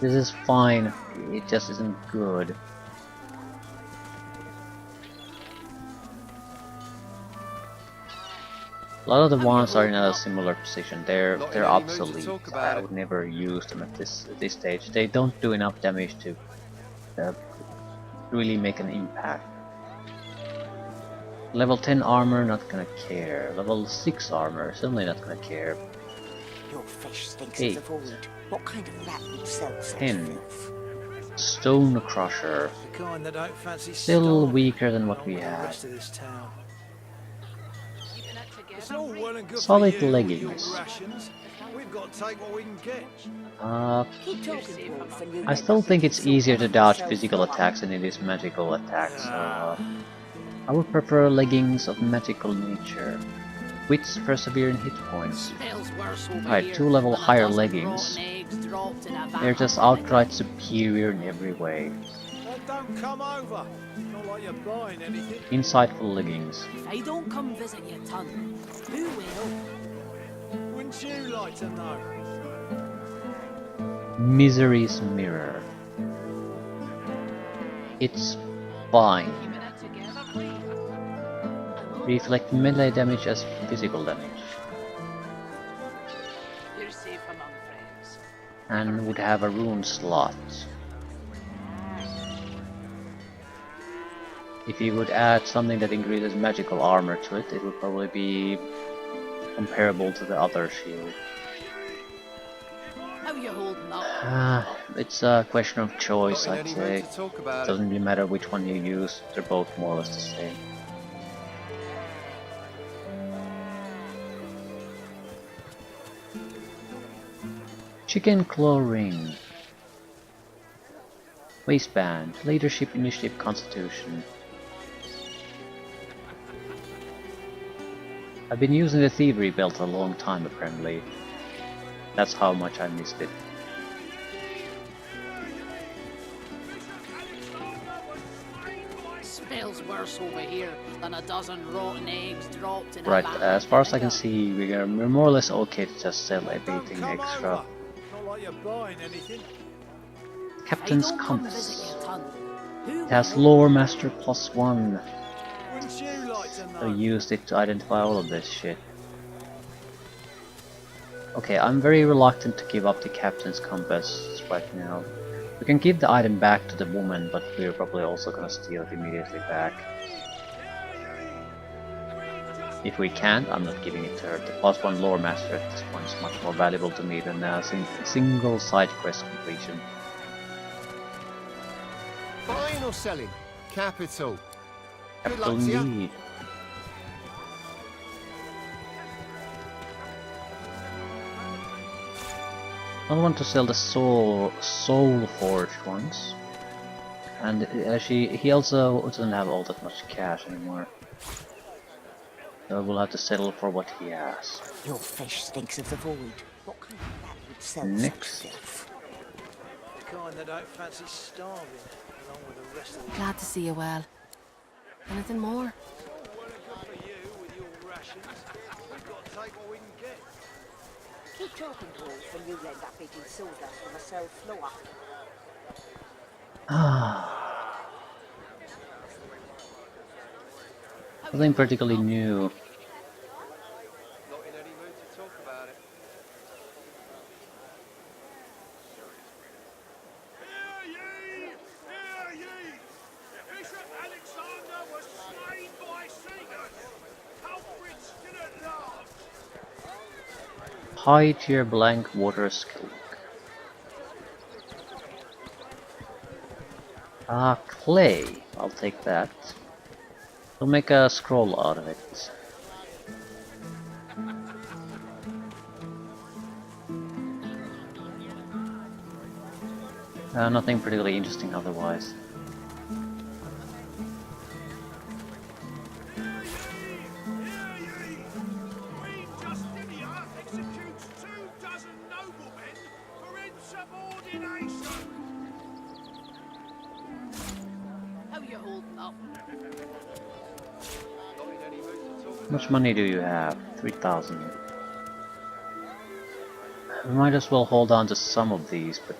This is fine, it just isn't good. A lot of the wands are in a similar position. They're Not in any mood to obsolete. talk about I it. would never use them at this stage. They don't do enough damage to uh, really make an impact. Level 10 armor, not gonna care. Level 6 armor, certainly not gonna care. Your fish stinks 8. of the void. What kind of rat would sell such 10. filth? Stone Crusher. The kind that don't fancy Still starving weaker than what along we with the had. rest of this town. It's all well and good Solid for you leggings. with your rations. We've got to take what we can get. Keep talking, Wolf, and you I end still up think making it's easier to yourself dodge flow physical up. attacks than it is magical attacks, so I would prefer leggings of magical nature. Wits persevere in hit points. Alright, 2 level higher leggings. They're just outright superior in every way. Well, don't come over. Not like you're buying anything. Insightful leggings. If I don't come visit your ton, who will? Wouldn't you like to know? Misery's Mirror. It's fine. Reflect melee damage as physical damage. You're safe among friends. And would have a rune slot. If you would add something that increases magical armor to it, it would probably be comparable to the other shield. How you holding up? It's a question of choice, Not in I'd any say. mood to talk about it. Doesn't really matter which one you use, they're both more or less the same. Chicken Claw Ring. Waistband. Leadership, Initiative, Constitution. I've been using the Thievery Belt a long time apparently. That's how much I missed it. Smells worse over here than a dozen rotten eggs dropped in Right, a van. as far as I can see, we're more or less okay to just sell everything Don't come extra. over. Not like you're buying anything. Captain's If I don't come visit Compass. your ton, who It has will? Lore Master +1. Wouldn't you like to I know? used it to identify all of this shit. Okay, I'm very reluctant to give up the Captain's Compass right now. We can give the item back to the woman, but we're probably also gonna steal it immediately back. If we can't, I'm not giving it to her. The +1 Lore Master at this point is much more valuable to me than a single side quest completion. Buying or selling? Capital. Good Capital luck to ya. need. I want to sell the soul forged ones, and he also doesn't have all that much cash anymore, so we'll have to settle for what he has. Your fish stinks of the void. What kind of rat would sell Next. such filth? The kind that don't fancy starving along with the rest of the Glad to see you well. Anything more? It's all well and good for you with your rations. We've got to take what we can get. Keep talking, Wolf, and you end up eating sawdust from a cell floor. Nothing particularly new. Not in any mood to talk about it. Hear ye! Hear ye! Bishop Alexander was slain by Satan! Culprits didn't laugh! High tier blank water skill. Clay. I'll take that. We'll make a scroll out of it. Nothing particularly interesting otherwise. Queen Justinia executes 24 noblemen for insubordination! you holding up? How much money do you have? 3,000. We might as well hold on to some of these, but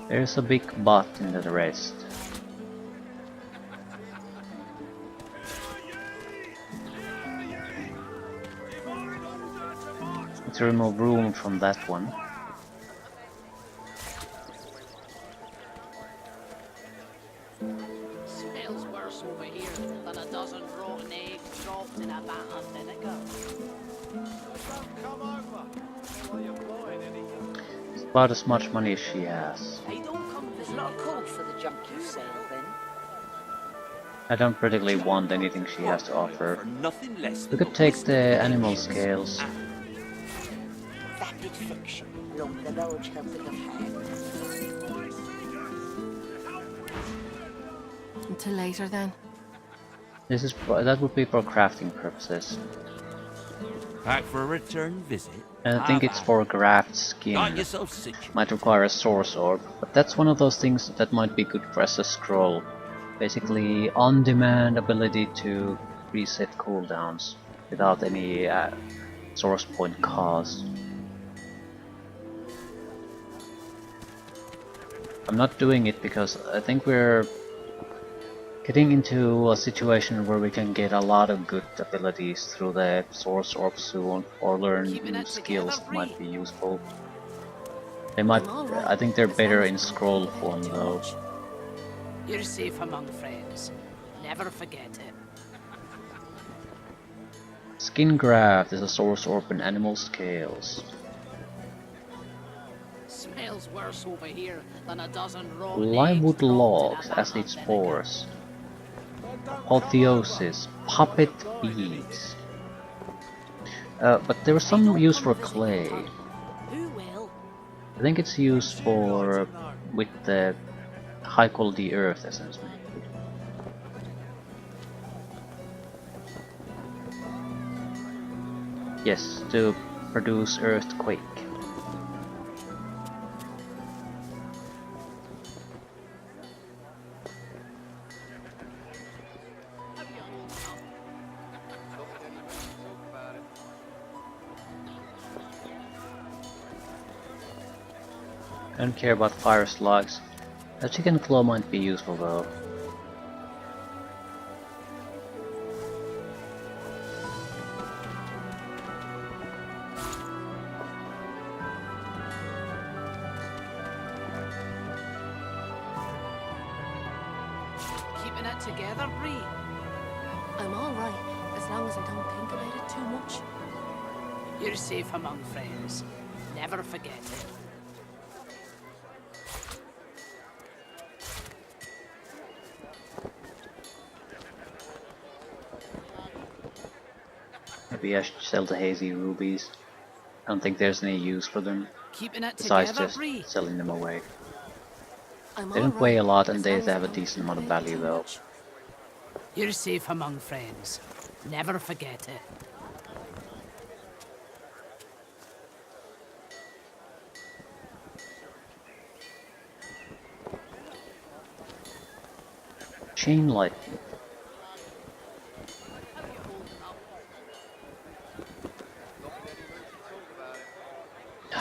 there's a big but in the rest. Let's remove room from that one. Smells worse over here than a dozen rotten eggs dropped in a vat of vinegar. Come over. While you're buying anything. It's about as much money as she has. Hey, don't come There's visit not a your call for the junk you sell, then. I don't particularly want anything she has to offer. For nothing less We than could take the animal scales. Vapid fiction, along with a large helping of ham. Until later then. That would be for crafting purposes. Back for a return visit. And I think it's for graft skin. Got yourself situated. Might require a source orb, but that's one of those things that might be good for as a scroll. Basically, on-demand ability to reset cooldowns without any source point cost. I'm not doing it because I think we're getting into a situation where we can get a lot of good abilities through the source orb soon, or learn new skills that might be useful. They might, I think they're better in scroll form though. You're safe among friends. Never forget it. Skin graft is a source orb in animal scales. Smells worse over here than a dozen rotten Limewood eggs dropped in a logs vat as of its vinegar. spores. Apotheosis, puppet beads. But there was some use for clay. Who will? I think it's used for with the high quality earth essentially. Yes, to produce earthquake. I don't care about fire slugs. A chicken claw might be useful though. Keeping it together, Bree? I'm alright, as long as I don't think about it too much. You're safe among friends. Never forget it. Maybe I should sell the hazy rubies. I don't think there's any use for them, Keeping it besides together, just Bree? selling them away. I'm They don't weigh a lot and as they long as I have a don't decent think amount of about it value too though. much. You're safe among friends. Never forget it. Chain lightning.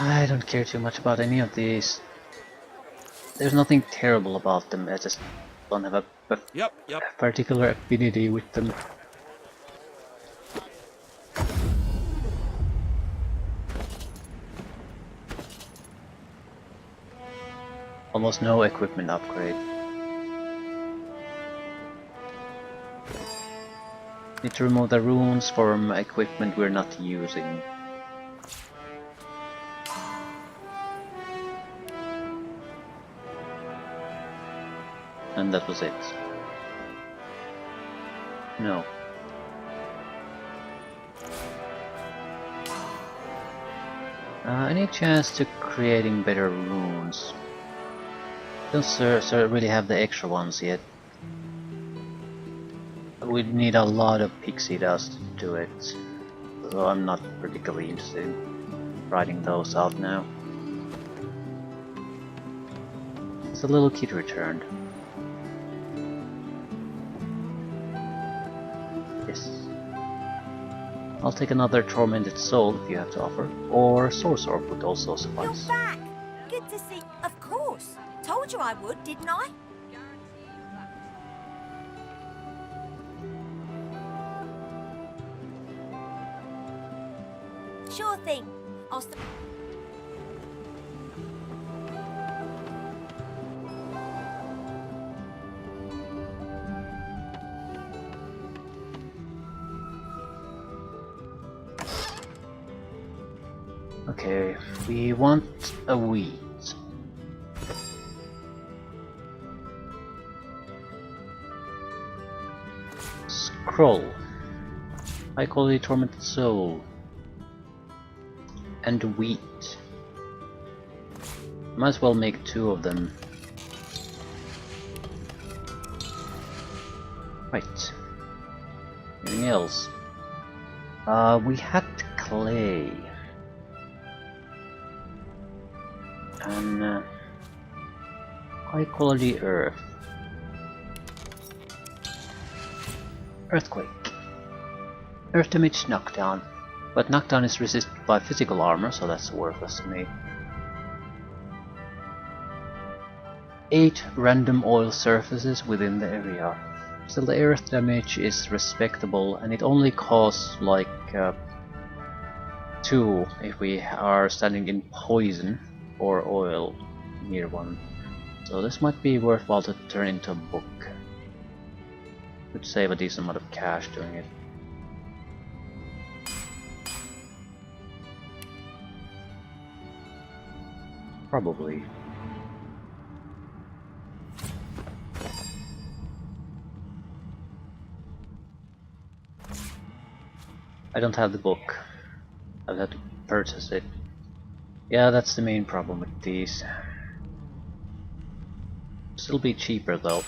I don't care too much about any of these. There's nothing terrible about them, I just don't have a Yep. particular affinity with them. Almost no equipment upgrade. Need to remove the runes from equipment we're not using. And that was it. No. Any chance to creating better runes? Don't really have the extra ones yet. We need a lot of pixie dust to do it, so I'm not particularly interested. writing those out now. The little kid returned. Yes. I'll take another tormented soul if you have to offer, or source orb would also suffice. You're back! Good to see. Of course. Told you I would, didn't I? Sure thing. I'll Okay, we want a wheat. Scroll. High quality tormented soul. And wheat. Might as well make 2 of them. Right. Anything else? We had clay. And high quality earth. Earthquake. Earth damage knockdown. But knockdown is resisted by physical armor, so that's worthless to me. 8 random oil surfaces within the area. Still, the earth damage is respectable, and it only costs like 2 if we are standing in poison or oil near one. So this might be worthwhile to turn into a book. Could save a decent amount of cash doing it. Probably. I don't have the book. I'll have to purchase it. Yeah, that's the main problem with these. Still be cheaper though.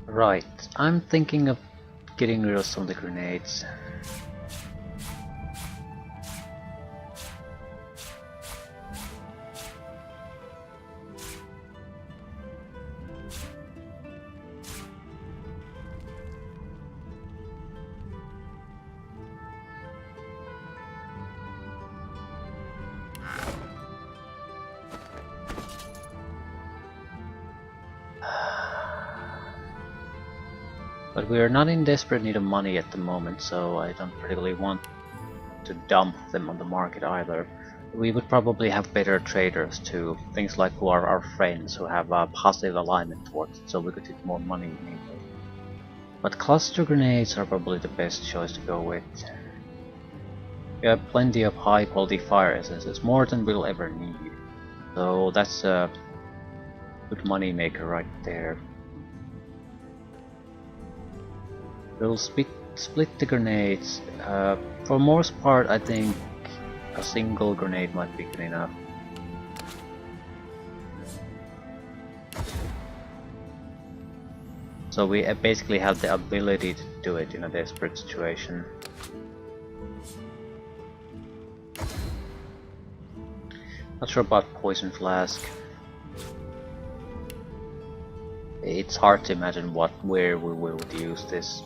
Right, I'm thinking of getting rid of some of the grenades. But we are not in desperate need of money at the moment, so I don't particularly want to dump them on the market either. We would probably have better traders too, things like who are our friends, who have a positive alignment towards it, so we could get more money immediately. But cluster grenades are probably the best choice to go with. We have plenty of high quality fire essences, more than we'll ever need. So that's a good money maker right there. We'll split the grenades. For most part, I think a single grenade might be good enough. So we basically have the ability to do it in a desperate situation. Not sure about poison flask. It's hard to imagine where we would use this.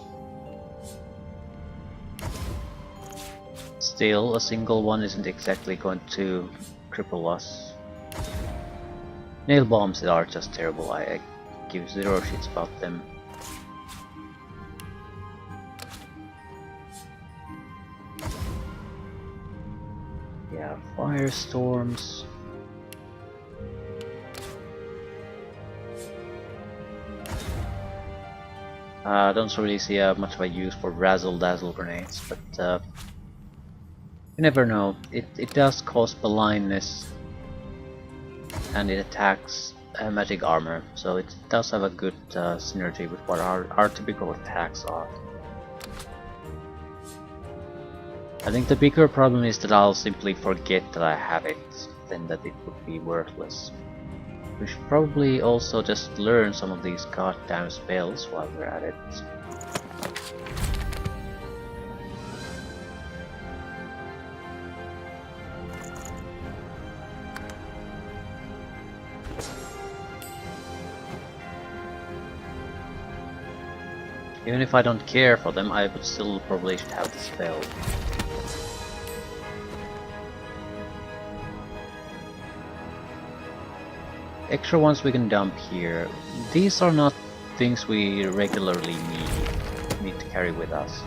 Still, a single one isn't exactly going to cripple us. Nail bombs are just terrible. I give 0 shits about them. Yeah, firestorms. Don't really see much of a use for razzle-dazzle grenades, but you never know. It does cause blindness, and it attacks magic armor, so it does have a good synergy with what our typical attacks are. I think the bigger problem is that I'll simply forget that I have it, then that it would be worthless. We should probably also just learn some of these goddamn spells while we're at it. Even if I don't care for them, I would still probably should have the spell. Extra ones we can dump here. These are not things we regularly need to carry with us.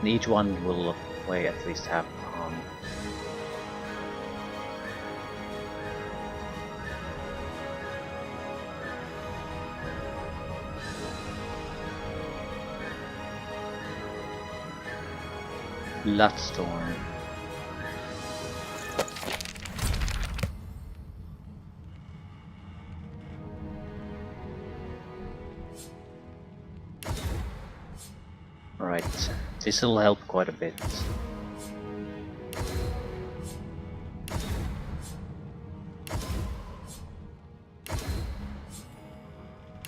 And each one will weigh at least half a pound. Bloodstorm. Right, this will help quite a bit.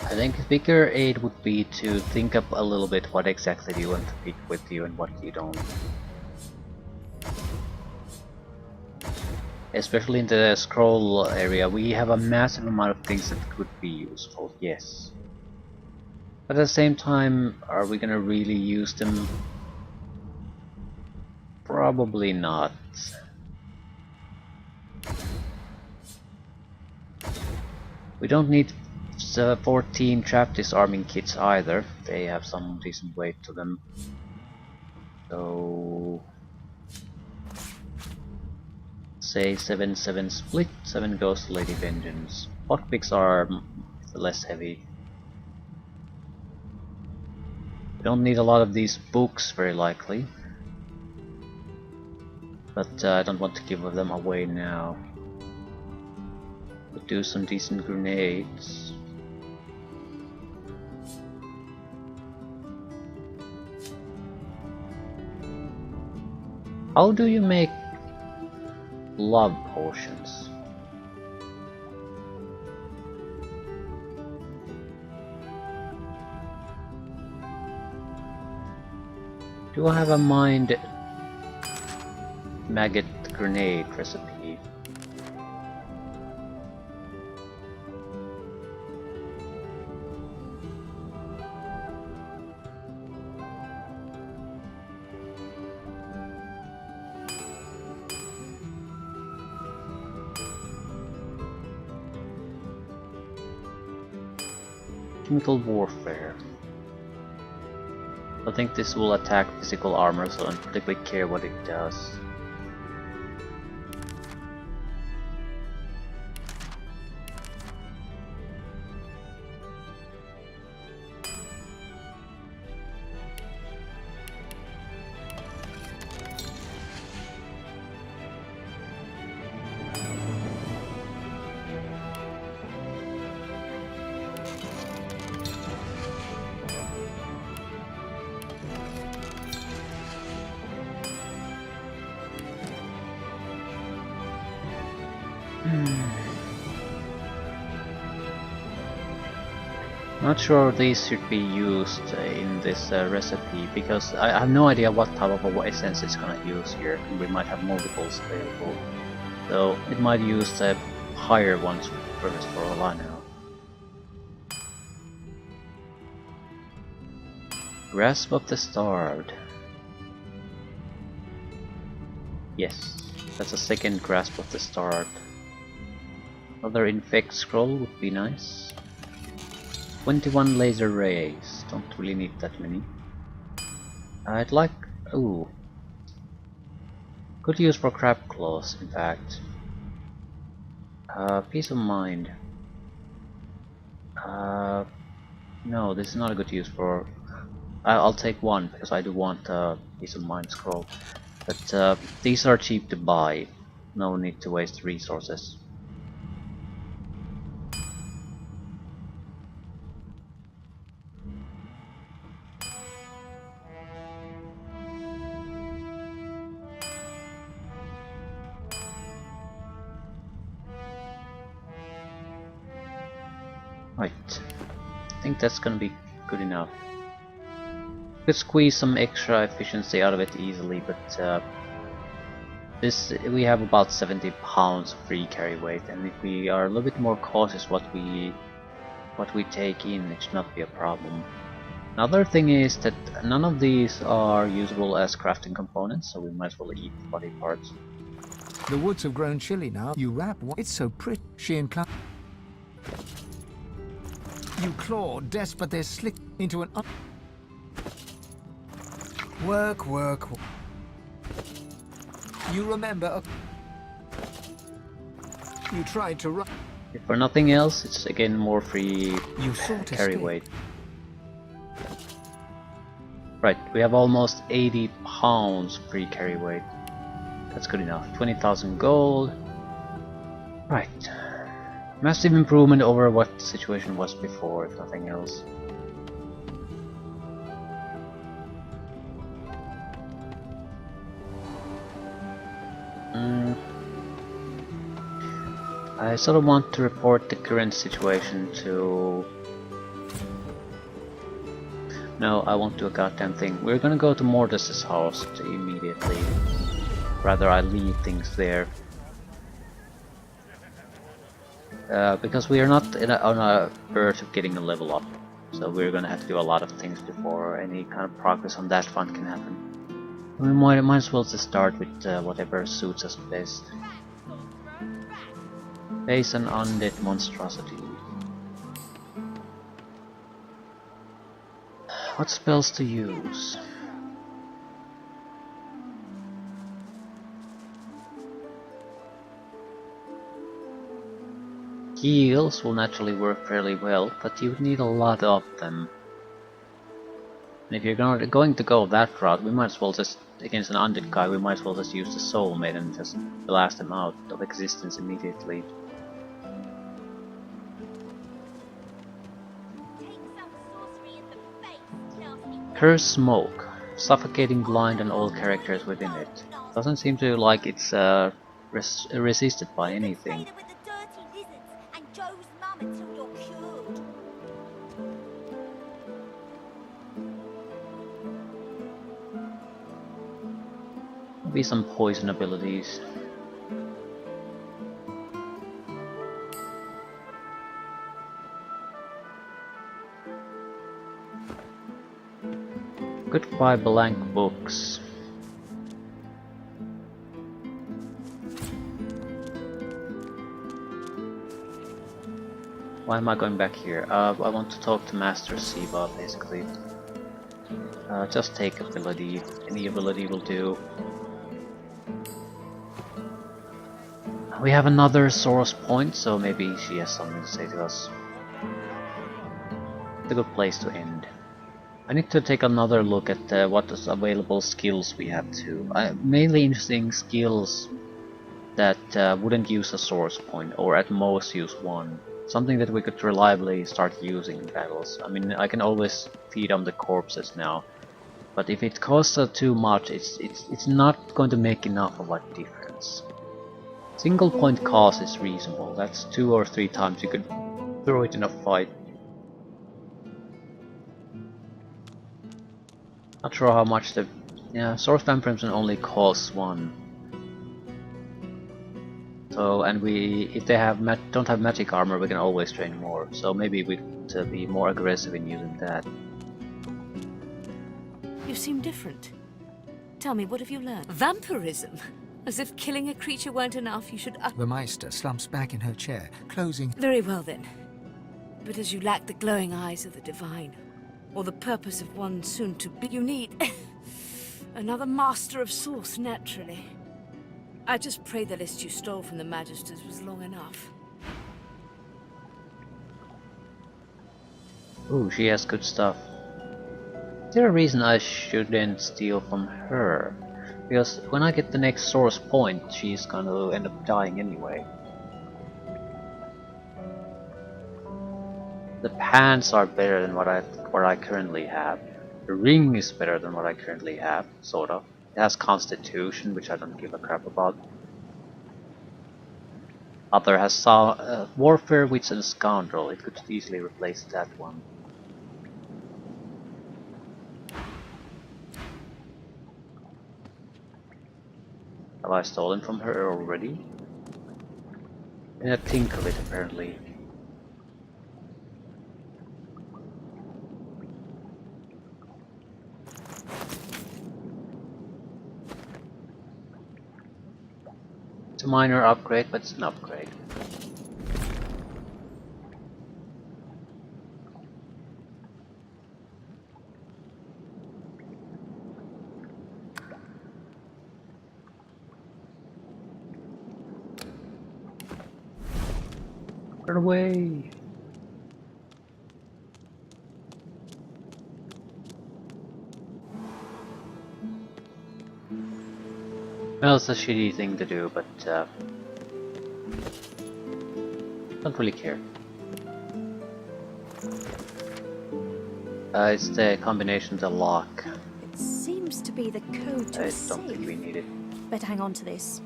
I think a bigger aid would be to think up a little bit what exactly do you want to pick with you and what you don't. Especially in the scroll area, we have a massive amount of things that could be useful, yes. But at the same time, are we gonna really use them? Probably not. We don't need 14 trap disarming kits either. They have some decent weight to them. So say 7-7 split, 7 Ghost Lady Vengeance. Lockpicks are less heavy. We don't need a lot of these books, very likely. But I don't want to give them away now. We'll do some decent grenades. How do you make love potions? Do I have a mind maggot grenade recipe? Chemical warfare. I think this will attack physical armor, so I don't particularly care what it does. Not sure these should be used in this recipe, because I have no idea what type of essence it's gonna use here, and we might have multiples available. So it might use the higher ones first, for all I know. Grasp of the Starved. Yes, that's a second Grasp of the Starved. Another Infect Scroll would be nice. 21 laser rays, don't really need that many. I'd like... ooh. Good use for crab claws, in fact. Peace of mind. No, this is not a good use for... I'll take one, because I do want a Peace of Mind scroll. But these are cheap to buy. No need to waste resources. Right. I think that's gonna be good enough. Could squeeze some extra efficiency out of it easily, but this we have about 70 pounds free carry weight, and if we are a little bit more cautious what we take in, it should not be a problem. Another thing is that none of these are usable as crafting components, so we might as well eat the body parts. The woods have grown chilly now. You wrap one. It's so pretty. She and Cloud. You claw, but they're slick into an. Work. You remember. You tried to run. If for nothing else, it's again more free carry escape. weight. Right, we have almost 80 pounds free carry weight. That's good enough. 20,000 gold. Right. Massive improvement over what the situation was before, if nothing else. I sort of want to report the current situation to... No, I won't do a goddamn thing. We're gonna go to Mordus' house immediately. Rather, I leave things there. Because we are not on a verge of getting a level up. So we're gonna have to do a lot of things before any kind of progress on that front can happen. We might as well just start with whatever suits us best. Face an undead monstrosity. What spells to use? Heals will naturally work fairly well, but you would need a lot of them. And if you're going to go that route, we might as well just, against an undead guy, we might as well just use the soul maid and just blast them out of existence immediately. Curse smoke, suffocating blind on all characters within it. Doesn't seem to like it's resisted by anything. Maybe some poison abilities. Goodbye blank books. Why am I going back here? I want to talk to Master Siva, basically. Just take ability. Any ability will do. We have another source point, so maybe she has something to say to us. It's a good place to end. I need to take another look at what available skills we have too. Mainly interesting skills that wouldn't use a source point, or at most use one. Something that we could reliably start using in battles. I mean, I can always feed on the corpses now, but if it costs too much, it's not going to make enough of a difference. Single point cost is reasonable. That's 2 or 3 times you could throw it in a fight. Not sure how much the source vampirism only costs 1. So, and if they don't have magic armor, we can always train more. So maybe we could be more aggressive in using that. You seem different. Tell me, what have you learned? Vampirism? As if killing a creature weren't enough, you should... The Meister slumps back in her chair, closing... Very well then. But as you lack the glowing eyes of the divine, or the purpose of one soon to be, you need... another master of source, naturally. I just pray the list you stole from the Magisters was long enough. Ooh, she has good stuff. Is there a reason I shouldn't steal from her? Because when I get the next source point, she's gonna end up dying anyway. The pants are better than what I currently have. The ring is better than what I currently have, sort of. It has constitution, which I don't give a crap about. Other has Warfare, Wits and Scoundrel. It could easily replace that one. Have I stolen from her already? I didn't think of it apparently. It's a minor upgrade, but it's an upgrade. Run away! Well, it's a shitty thing to do, but don't really care. It's the combination of the lock. It seems to be the code to I a don't think we safe. need it. Better hang on to this.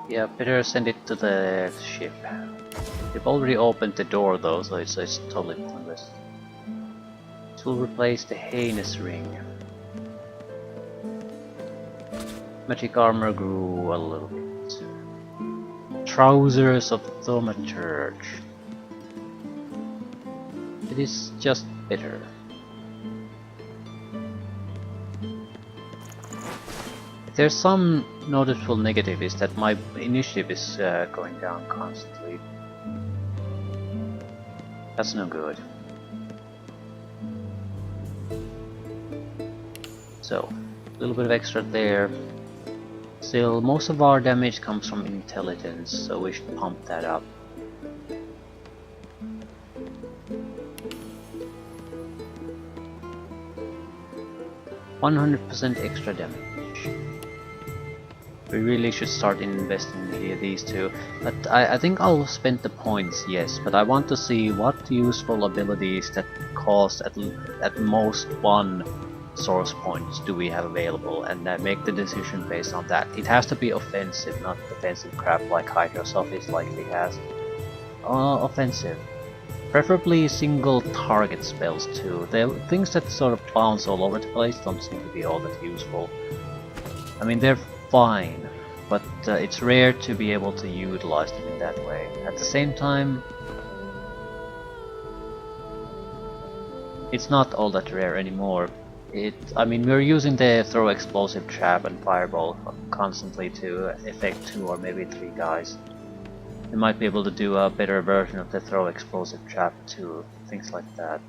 Yeah, better send it to the ship. They've already opened the door though, so it's totally pointless. It will replace the heinous ring. Magic armor grew a little bit. Trousers of Thaumaturge. It is just better. There's some noticeable negative is that my initiative is going down constantly. That's no good. So, a little bit of extra there. Still, most of our damage comes from intelligence, so we should pump that up. %100% extra damage. We really should start investing in these two, but I think I'll spend the points, yes, but I want to see what useful abilities that cost at most 1 source point do we have available, and make the decision based on that. It has to be offensive, not defensive crap like Hydra Sophies likely has. Offensive. Preferably single target spells too. The things that sort of bounce all over the place don't seem to be all that useful. I mean, they're fine, but it's rare to be able to utilize them in that way. At the same time, it's not all that rare anymore. I mean, we're using the throw explosive trap and fireball constantly to affect 2 or maybe 3 guys. We might be able to do a better version of the throw explosive trap too, things like that.